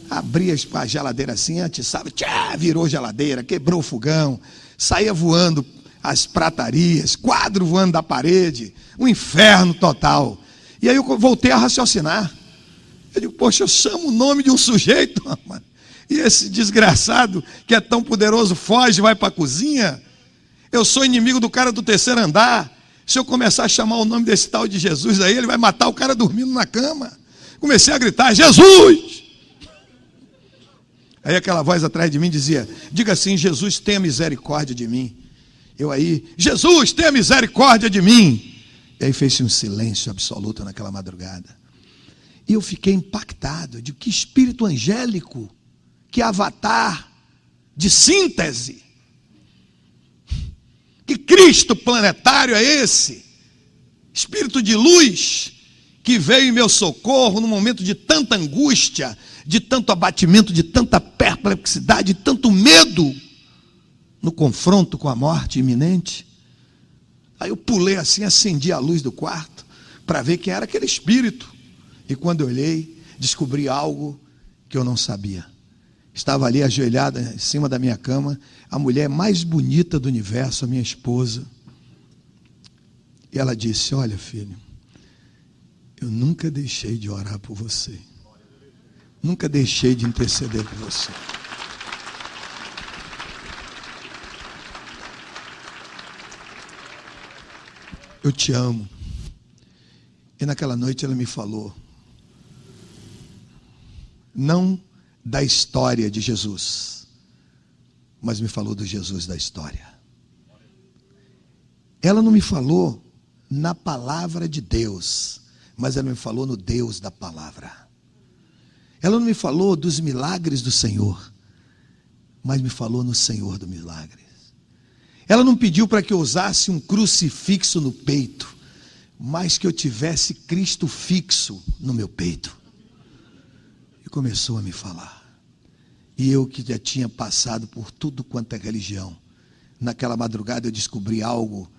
Abria a geladeira assim, atiçava, virou geladeira, quebrou o fogão, saía voando as pratarias, quadro voando da parede, um inferno total. E aí eu voltei a raciocinar. Eu digo: poxa, eu chamo o nome de um sujeito, mano, e esse desgraçado que é tão poderoso foge, vai para a cozinha. Eu sou inimigo do cara do terceiro andar. Se eu começar a chamar o nome desse tal de Jesus aí, ele vai matar o cara dormindo na cama. Comecei a gritar: Jesus! Aí aquela voz atrás de mim dizia: diga assim, Jesus, tenha misericórdia de mim. Eu aí: Jesus, tenha misericórdia de mim. E aí fez-se um silêncio absoluto naquela madrugada. E eu fiquei impactado de que espírito angélico, que avatar de síntese, que Cristo planetário é esse? Espírito de luz que veio em meu socorro num momento de tanta angústia, de tanto abatimento, de tanta perplexidade, de tanto medo no confronto com a morte iminente. Aí eu pulei assim, acendi a luz do quarto para ver quem era aquele espírito. E quando eu olhei, descobri algo que eu não sabia. Estava ali ajoelhada em cima da minha cama, a mulher mais bonita do universo, a minha esposa. E ela disse: olha, filho, eu nunca deixei de orar por você. Nunca deixei de interceder por você. Eu te amo. E naquela noite ela me falou, não da história de Jesus, mas me falou do Jesus da história. Ela não me falou na palavra de Deus, mas ela me falou no Deus da palavra. Ela não me falou dos milagres do Senhor, mas me falou no Senhor dos milagres. Ela não pediu para que eu usasse um crucifixo no peito, mas que eu tivesse Cristo fixo no meu peito. E começou a me falar. E eu que já tinha passado por tudo quanto é religião, naquela madrugada eu descobri algo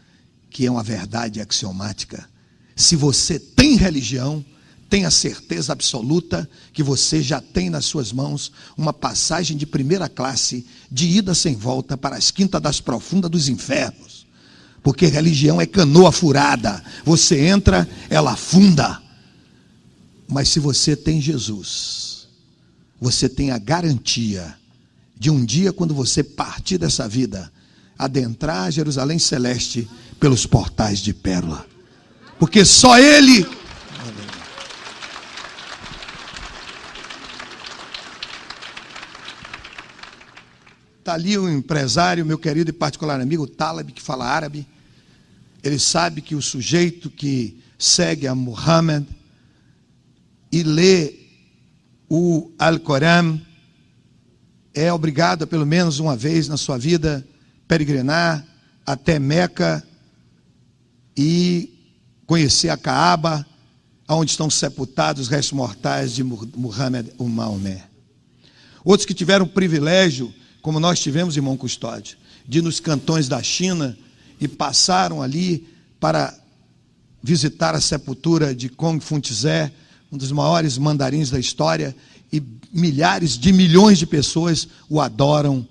que é uma verdade axiomática. Se você tem religião, tenha certeza absoluta que você já tem nas suas mãos uma passagem de primeira classe, de ida sem volta para as quintas das profundas dos infernos. Porque religião é canoa furada. Você entra, ela afunda. Mas se você tem Jesus, você tem a garantia de um dia, quando você partir dessa vida, adentrar Jerusalém Celeste pelos portais de pérola. Porque só Ele... Está ali o empresário, meu querido e particular amigo Taleb, que fala árabe. Ele sabe que o sujeito que segue a Muhammad e lê o Alcorão é obrigado, pelo menos uma vez na sua vida, peregrinar até Meca e conhecer a Caaba, onde estão sepultados os restos mortais de Muhammad ou Maomé. Outros que tiveram o privilégio, como nós tivemos, irmão Custódio, de ir nos cantões da China e passaram ali para visitar a sepultura de Kong Funtze, um dos maiores mandarins da história, e milhares de milhões de pessoas o adoram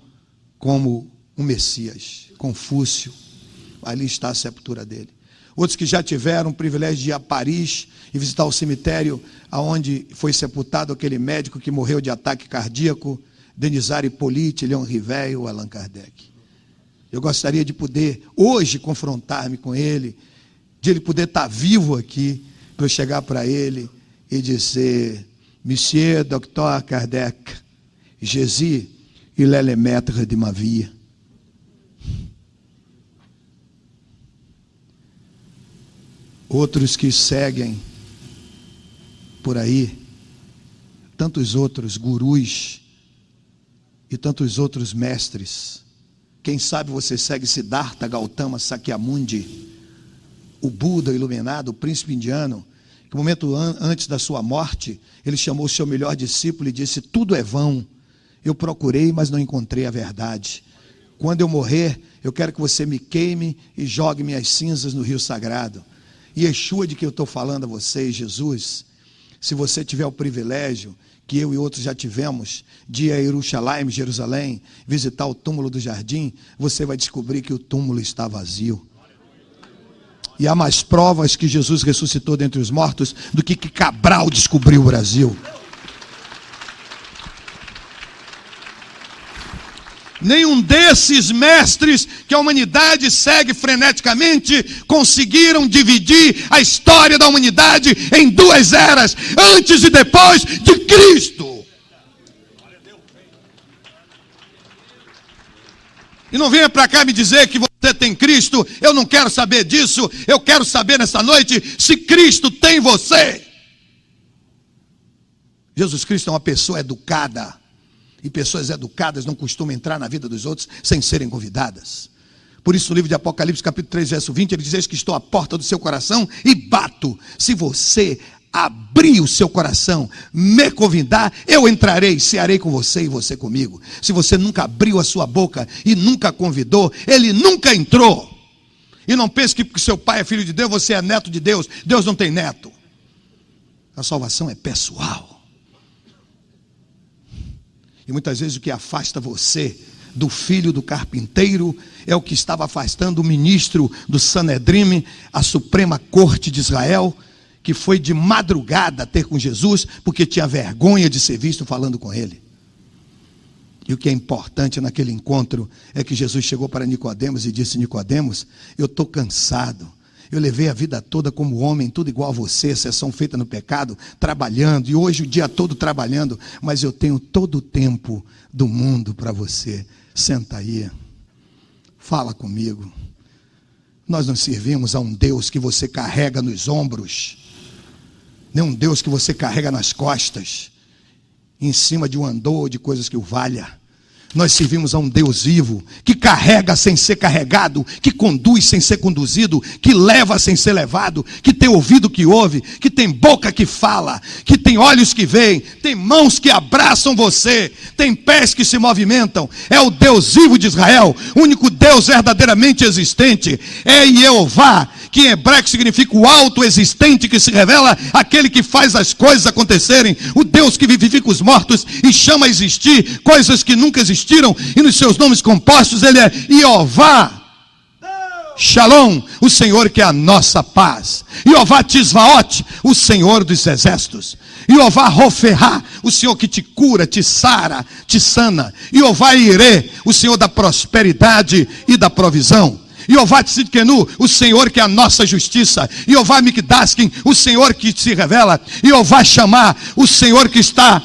como um Messias. Confúcio, ali está a sepultura dele. Outros que já tiveram o privilégio de ir a Paris e visitar o cemitério onde foi sepultado aquele médico que morreu de ataque cardíaco, Denisard Hippolyte, Leon Rivet ou Allan Kardec. Eu gostaria de poder hoje confrontar-me com ele, de ele poder estar vivo aqui, para eu chegar para ele e dizer: Monsieur Dr. Kardec, Jésus, il est le maître de ma vie. Outros que seguem por aí, tantos outros gurus e tantos outros mestres. Quem sabe você segue Siddhartha Gautama Sakyamundi, o Buda iluminado, o príncipe indiano, que no momento antes da sua morte, ele chamou o seu melhor discípulo e disse: tudo é vão, eu procurei, mas não encontrei a verdade. Quando eu morrer, eu quero que você me queime e jogue minhas cinzas no rio sagrado. E Yeshua, de que eu estou falando a vocês, Jesus, se você tiver o privilégio, que eu e outros já tivemos, de ir a Jerusalém, visitar o túmulo do jardim, você vai descobrir que o túmulo está vazio. E há mais provas que Jesus ressuscitou dentre os mortos do que Cabral descobriu o Brasil. Nenhum desses mestres que a humanidade segue freneticamente conseguiram dividir a história da humanidade em duas eras, antes e depois de Cristo. E não venha para cá me dizer que você tem Cristo. Eu não quero saber disso. Eu quero saber nessa noite se Cristo tem você. Jesus Cristo é uma pessoa educada. E pessoas educadas não costumam entrar na vida dos outros sem serem convidadas. Por isso no livro de Apocalipse, capítulo 3, verso 20, ele diz: eis que estou à porta do seu coração e bato. Se você abrir o seu coração, me convidar, eu entrarei, cearei com você e você comigo. Se você nunca abriu a sua boca e nunca convidou, ele nunca entrou. E não pense que porque seu pai é filho de Deus, você é neto de Deus. Deus não tem neto. A salvação é pessoal. E muitas vezes o que afasta você do filho do carpinteiro é o que estava afastando o ministro do Sanedrim, a Suprema Corte de Israel, que foi de madrugada ter com Jesus, porque tinha vergonha de ser visto falando com ele. E o que é importante naquele encontro é que Jesus chegou para Nicodemos e disse: Nicodemos, eu estou cansado. Eu levei a vida toda como homem, tudo igual a você, exceção feita no pecado, trabalhando, e hoje o dia todo trabalhando, mas eu tenho todo o tempo do mundo para você. Senta aí, fala comigo. Nós não servimos a um Deus que você carrega nos ombros, nem um Deus que você carrega nas costas, em cima de um andor de coisas que o valha. Nós servimos a um Deus vivo, que carrega sem ser carregado, que conduz sem ser conduzido, que leva sem ser levado, que tem ouvido que ouve, que tem boca que fala, que tem olhos que veem, tem mãos que abraçam você, tem pés que se movimentam. É o Deus vivo de Israel, o único Deus verdadeiramente existente. É Jeová, que em hebraico significa o autoexistente, que se revela aquele que faz as coisas acontecerem, o Deus que vivifica os mortos e chama a existir coisas que nunca existiram, e nos seus nomes compostos ele é Jeová Shalom, o Senhor que é a nossa paz. Jeová Tisvaot, o Senhor dos exércitos. Jeová Roferá, o Senhor que te cura, te sara, te sana. Jeová Irê, o Senhor da prosperidade e da provisão. Jeová Tzidkenu, o Senhor que é a nossa justiça. Jeová Mikdaskin, o Senhor que se revela. Jeová Shammah, o Senhor que está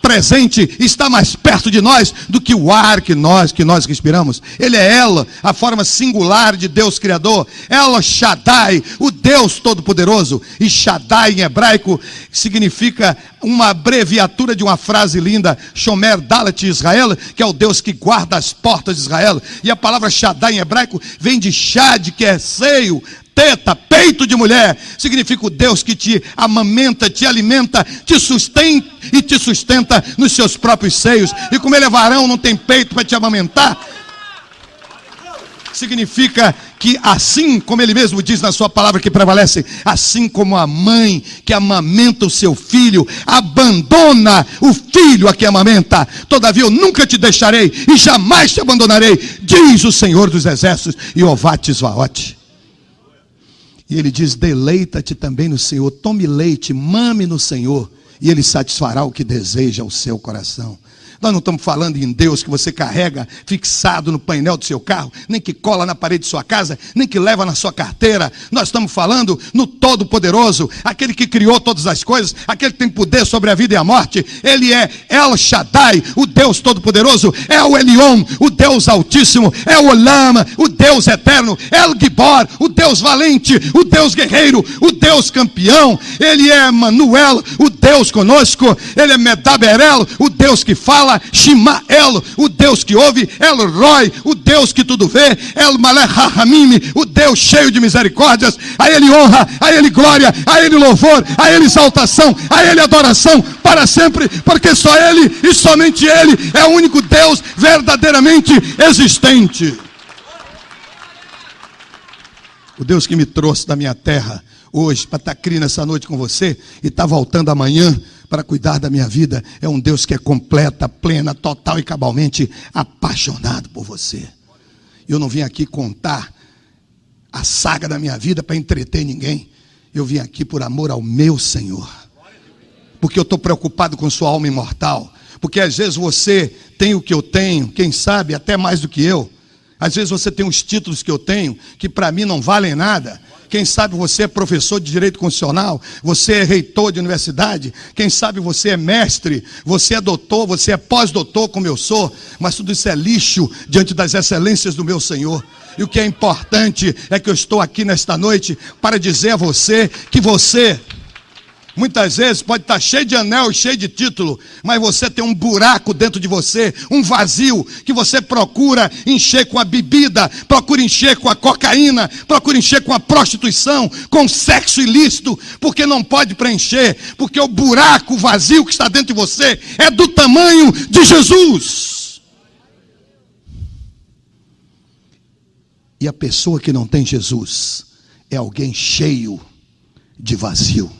presente, está mais perto de nós do que o ar que nós respiramos. Ele é ela, a forma singular de Deus Criador. Ela Shaddai, o Deus Todo-Poderoso. E Shaddai em hebraico significa uma abreviatura de uma frase linda, Shomer Dalet Israel, que é o Deus que guarda as portas de Israel. E a palavra Shaddai em hebraico vem de Shad, que é seio, teta, peito de mulher. Significa o Deus que te amamenta, te alimenta, te sustenta e te sustenta nos seus próprios seios. E como ele é varão, não tem peito para te amamentar. Significa que assim como ele mesmo diz na sua palavra que prevalece, assim como a mãe que amamenta o seu filho, abandona o filho a quem amamenta, todavia eu nunca te deixarei e jamais te abandonarei, diz o Senhor dos Exércitos, Jeová Tzvaot. E ele diz, deleita-te também no Senhor, tome leite, mame no Senhor, e ele satisfará o que deseja o seu coração. Nós não estamos falando em Deus que você carrega fixado no painel do seu carro, nem que cola na parede de sua casa, nem que leva na sua carteira. Nós estamos falando no Todo-Poderoso, aquele que criou todas as coisas, aquele que tem poder sobre a vida e a morte. Ele é El Shaddai, o Deus Todo-Poderoso, é o Elion, o Deus Altíssimo, é o Olama, o Deus Eterno, El Gibor, o Deus Valente, o Deus Guerreiro, o Deus Campeão. Ele é Manuel, o Deus conosco. Ele é Medaberel, o Deus que fala. Shimael, o Deus que ouve. El Roi, o Deus que tudo vê. El Malech HaMim, o Deus cheio de misericórdias. A ele honra, a ele glória, a ele louvor, a ele exaltação, a ele adoração para sempre, porque só ele e somente ele é o único Deus verdadeiramente existente. O Deus que me trouxe da minha terra hoje para estar aqui nessa noite com você e está voltando amanhã para cuidar da minha vida, é um Deus que é completa, plena, total e cabalmente apaixonado por você. Eu não vim aqui contar a saga da minha vida para entreter ninguém. Eu vim aqui por amor ao meu Senhor, porque eu estou preocupado com sua alma imortal, porque às vezes você tem o que eu tenho, quem sabe até mais do que eu. Às vezes você tem os títulos que eu tenho, que para mim não valem nada. Quem sabe você é professor de direito constitucional, você é reitor de universidade, quem sabe você é mestre, você é doutor, você é pós-doutor como eu sou, mas tudo isso é lixo diante das excelências do meu Senhor. E o que é importante é que eu estou aqui nesta noite para dizer a você que você muitas vezes pode estar cheio de anel e cheio de título, mas você tem um buraco dentro de você, um vazio que você procura encher com a bebida, procura encher com a cocaína, procura encher com a prostituição, com sexo ilícito, porque não pode preencher, porque o buraco, o vazio que está dentro de você é do tamanho de Jesus. E a pessoa que não tem Jesus é alguém cheio de vazio.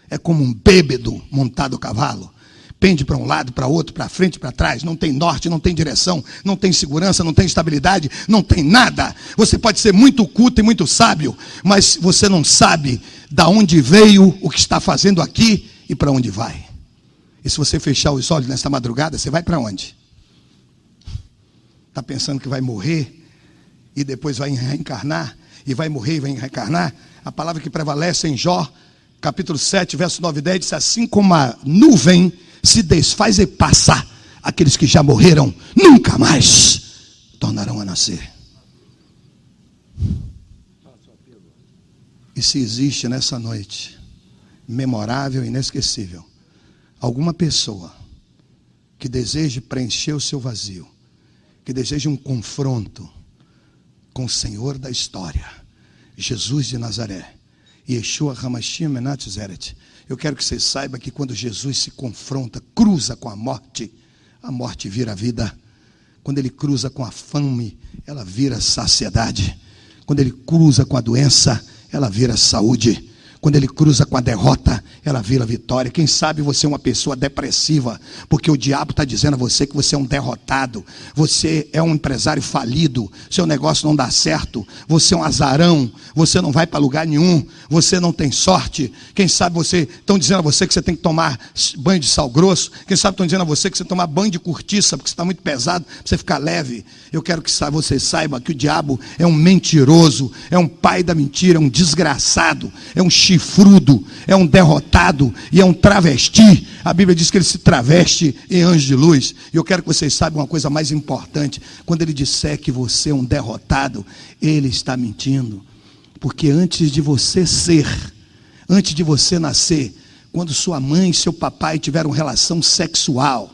É como um bêbado montado a cavalo. Pende para um lado, para outro, para frente, para trás. Não tem norte, não tem direção, não tem segurança, não tem estabilidade, não tem nada. Você pode ser muito culto e muito sábio, mas você não sabe da onde veio, o que está fazendo aqui e para onde vai. E se você fechar os olhos nesta madrugada, você vai para onde? Está pensando que vai morrer e depois vai reencarnar? E vai morrer e vai reencarnar? A palavra que prevalece em Jó, capítulo 7, verso 9 e 10, diz assim: como a nuvem se desfaz e passa, aqueles que já morreram nunca mais tornarão a nascer. E se existe nessa noite, memorável e inesquecível, alguma pessoa que deseje preencher o seu vazio, que deseje um confronto com o Senhor da história, Jesus de Nazaré, Yeshua HaMashiach Menat Zeret. Eu quero que você saiba que quando Jesus se confronta, cruza com a morte vira vida. Quando ele cruza com a fome, ela vira saciedade. Quando ele cruza com a doença, ela vira saúde. Quando ele cruza com a derrota, ela vira vitória. Quem sabe você é uma pessoa depressiva, porque o diabo está dizendo a você que você é um derrotado, você é um empresário falido, seu negócio não dá certo, você é um azarão, você não vai para lugar nenhum, você não tem sorte. Quem sabe estão dizendo a você que você tem que tomar banho de sal grosso. Quem sabe estão dizendo a você que você tem que tomar banho de cortiça, porque você está muito pesado, para você ficar leve. Eu quero que você saiba que o diabo é um mentiroso, é um pai da mentira, é um desgraçado, é um chifrudo, é um derrotado e é um travesti. A Bíblia diz que ele se traveste em anjo de luz. E eu quero que vocês saibam uma coisa mais importante. Quando ele disser que você é um derrotado, ele está mentindo. Porque antes de você ser, antes de você nascer, quando sua mãe e seu papai tiveram relação sexual,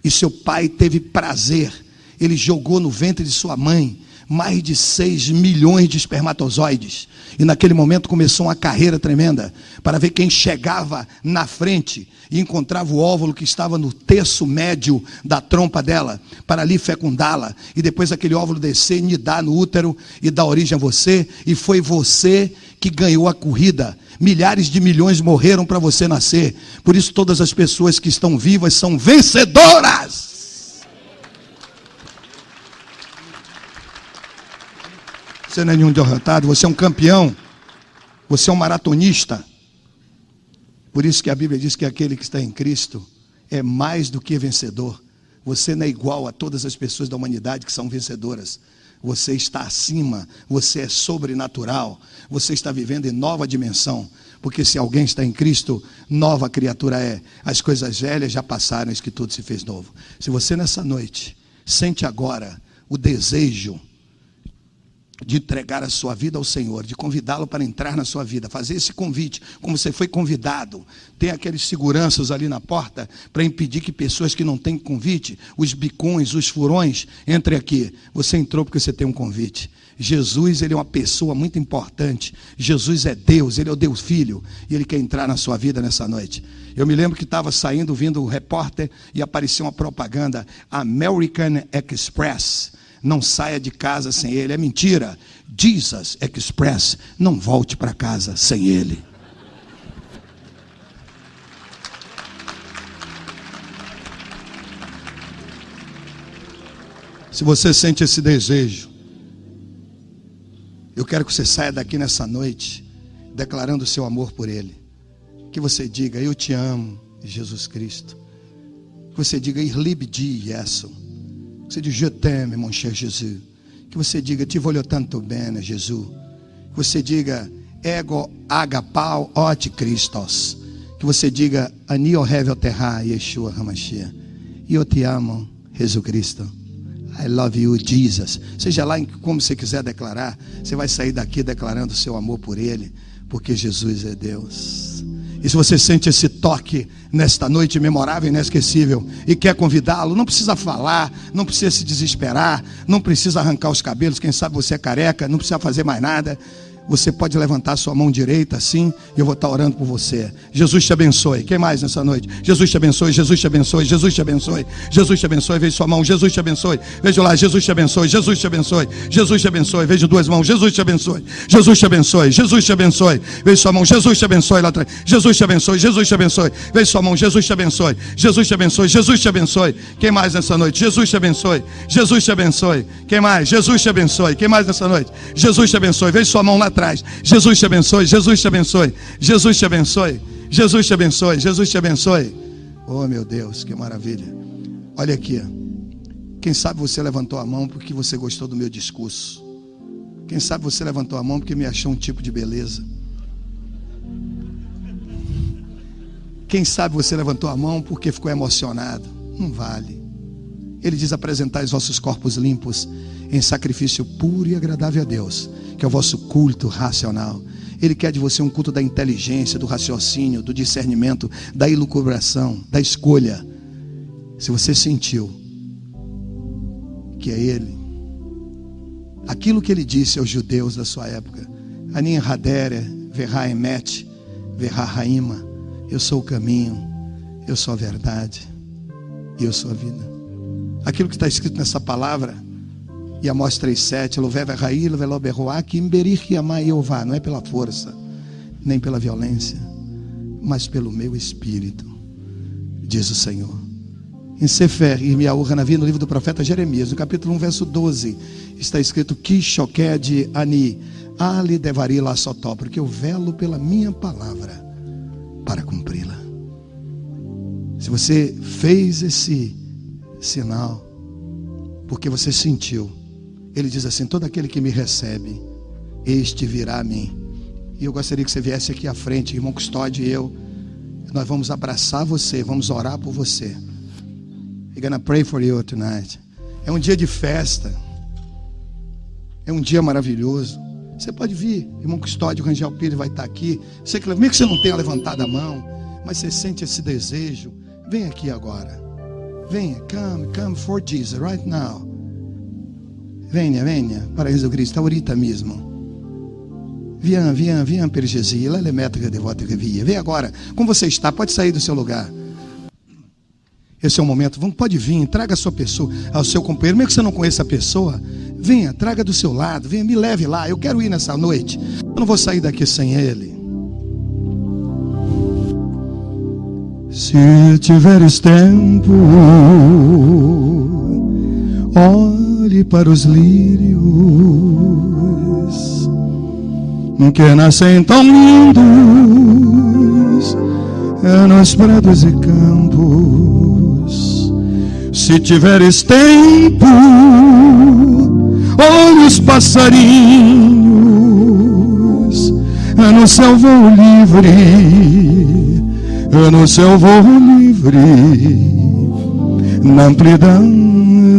e seu pai teve prazer, ele jogou no ventre de sua mãe mais de 6 milhões de espermatozoides. E naquele momento começou uma carreira tremenda para ver quem chegava na frente e encontrava o óvulo que estava no terço médio da trompa dela, para ali fecundá-la. E depois aquele óvulo descer, nidar no útero e dar origem a você. E foi você que ganhou a corrida. Milhares de milhões morreram para você nascer. Por isso todas as pessoas que estão vivas são vencedoras. Você não é nenhum derrotado, você é um campeão, você é um maratonista. Por isso que a Bíblia diz que aquele que está em Cristo é mais do que vencedor. Você não é igual a todas as pessoas da humanidade que são vencedoras. Você está acima, você é sobrenatural, você está vivendo em nova dimensão. Porque se alguém está em Cristo, nova criatura é. As coisas velhas já passaram, eis que tudo se fez novo. Se você nessa noite sente agora o desejo de entregar a sua vida ao Senhor, de convidá-lo para entrar na sua vida, fazer esse convite, como você foi convidado, tem aqueles seguranças ali na porta, para impedir que pessoas que não têm convite, os bicões, os furões, entrem aqui. Você entrou porque você tem um convite. Jesus, ele é uma pessoa muito importante. Jesus é Deus, ele é o Deus Filho, e ele quer entrar na sua vida nessa noite. Eu me lembro que estava saindo, vindo o repórter, e apareceu uma propaganda, American Express. Não saia de casa sem ele. É mentira. Jesus Express. Não volte para casa sem ele. Se você sente esse desejo, eu quero que você saia daqui nessa noite declarando o seu amor por ele. Que você diga: eu te amo, Jesus Cristo. Que você diga: ich liebe dich, Jesus. Que você diga: je t'aime, mon cher Jesus. Que você diga: ti voglio tanto bene, Jesus. Que você diga: ego agapau ot Christos. Que você diga: ani ohevel terra Yeshua Hamashia. E eu te amo, Jesus Cristo. I love you, Jesus. Seja lá como você quiser declarar, você vai sair daqui declarando o seu amor por ele, porque Jesus é Deus. E se você sente esse toque nesta noite memorável e inesquecível e quer convidá-lo, não precisa falar, não precisa se desesperar, não precisa arrancar os cabelos, quem sabe você é careca, não precisa fazer mais nada. Você pode levantar sua mão direita assim, e eu vou estar orando por você. Jesus te abençoe. Quem mais nessa noite? Jesus te abençoe, Jesus te abençoe, Jesus te abençoe, Jesus te abençoe. Veja sua mão, Jesus te abençoe. Veja lá, Jesus te abençoe, Jesus te abençoe, Jesus te abençoe. Veja duas mãos, Jesus te abençoe, Jesus te abençoe, Jesus te abençoe. Veja sua mão, Jesus te abençoe lá atrás. Jesus te abençoe, Jesus te abençoe. Veja sua mão, Jesus te abençoe, Jesus te abençoe, Jesus te abençoe. Quem mais nessa noite? Jesus te abençoe, Jesus te abençoe. Quem mais? Jesus te abençoe. Quem mais nessa noite? Jesus te abençoe. Veja sua mão lá atrás. Jesus te abençoe, Jesus te abençoe, Jesus te abençoe, Jesus te abençoe, Jesus te abençoe. Oh meu Deus, que maravilha. Olha aqui, quem sabe você levantou a mão porque você gostou do meu discurso. Quem sabe você levantou a mão porque me achou um tipo de beleza. Quem sabe você levantou a mão porque ficou emocionado. Não vale. Ele diz: apresentai os vossos corpos limpos em sacrifício puro e agradável a Deus, que é o vosso culto racional. Ele quer de você um culto da inteligência, do raciocínio, do discernimento, da elucubração, da escolha. Se você sentiu que é ele, aquilo que ele disse aos judeus da sua época: Anin Hadere, Verra Emet, Verra Raima, eu sou o caminho, eu sou a verdade e eu sou a vida. Aquilo que está escrito nessa palavra, e Amós 3,7, não é pela força, nem pela violência, mas pelo meu espírito, diz o Senhor. Em Sefer Irmiyahu Hanavi, no livro do profeta Jeremias, no capítulo 1, verso 12, está escrito: Kishoked ani ali devari la sotó, porque eu velo pela minha palavra para cumpri-la. Se você fez esse sinal porque você sentiu, ele diz assim: todo aquele que me recebe, este virá a mim, E eu gostaria que você viesse aqui à frente, irmão Custódio e eu. Nós vamos abraçar você, vamos orar por você. We're gonna pray for you tonight. É um dia de festa. É um dia maravilhoso. Você pode vir, irmão Custódio, o Rangel Pires vai estar aqui. Sei que mesmo que você não tenha levantado a mão, mas você sente esse desejo. Vem aqui agora. Venha, come for Jesus right now. Venha para Jesus Cristo, ahorita mesmo. Viens per Jésus, lá é métrica de voto que via. Vem agora, como você está, pode sair do seu lugar. Esse é o momento, pode vir, traga a sua pessoa, ao seu companheiro, mesmo que você não conheça a pessoa, venha, traga do seu lado, venha, me leve lá, eu quero ir nessa noite, eu não vou sair daqui sem ele. Se tiveres tempo, olhe para os lírios que nascem tão lindos nos prados e campos. Se tiveres tempo, olhe os passarinhos no seu voo livre, no seu voo livre, na amplidão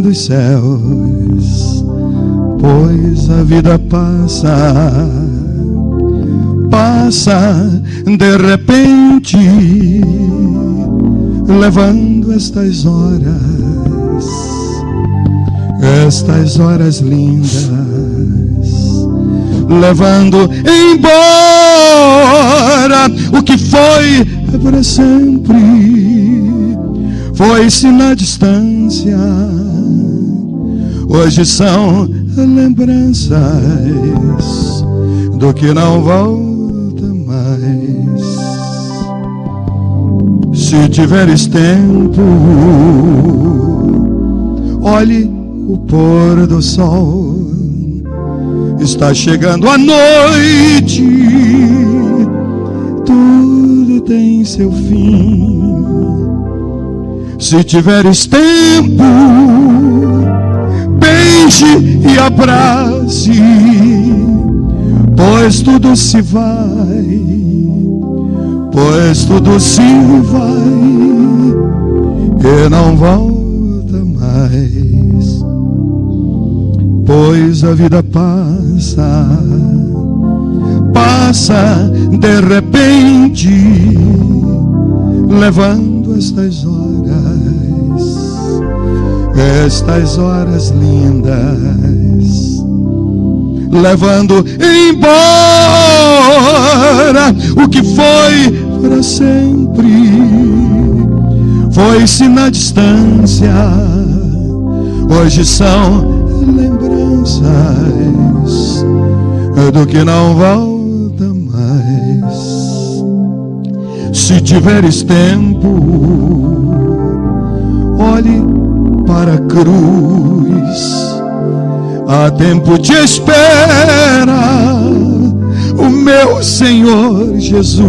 dos céus, pois a vida passa de repente, levando estas horas lindas, levando embora o que foi para sempre, foi-se na distância, hoje são lembranças do que não volta mais. Se tiveres tempo, olhe o pôr do sol, está chegando a noite, tudo tem seu fim. Se tiveres tempo, beije e abrace, pois tudo se vai, e não volta mais, pois a vida passa de repente, levando estas horas lindas, levando embora o que foi para sempre, foi-se na distância, hoje são lembranças do que não volta mais. Se tiveres tempo, olhe para a cruz, há tempo de espera, o meu Senhor Jesus.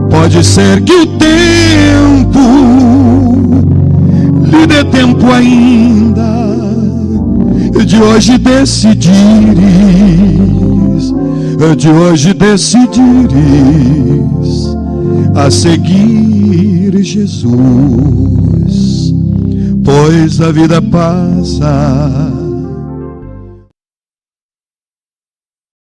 Pode ser que o tempo lhe dê tempo ainda de hoje decidires, a seguir Jesus, pois a vida passa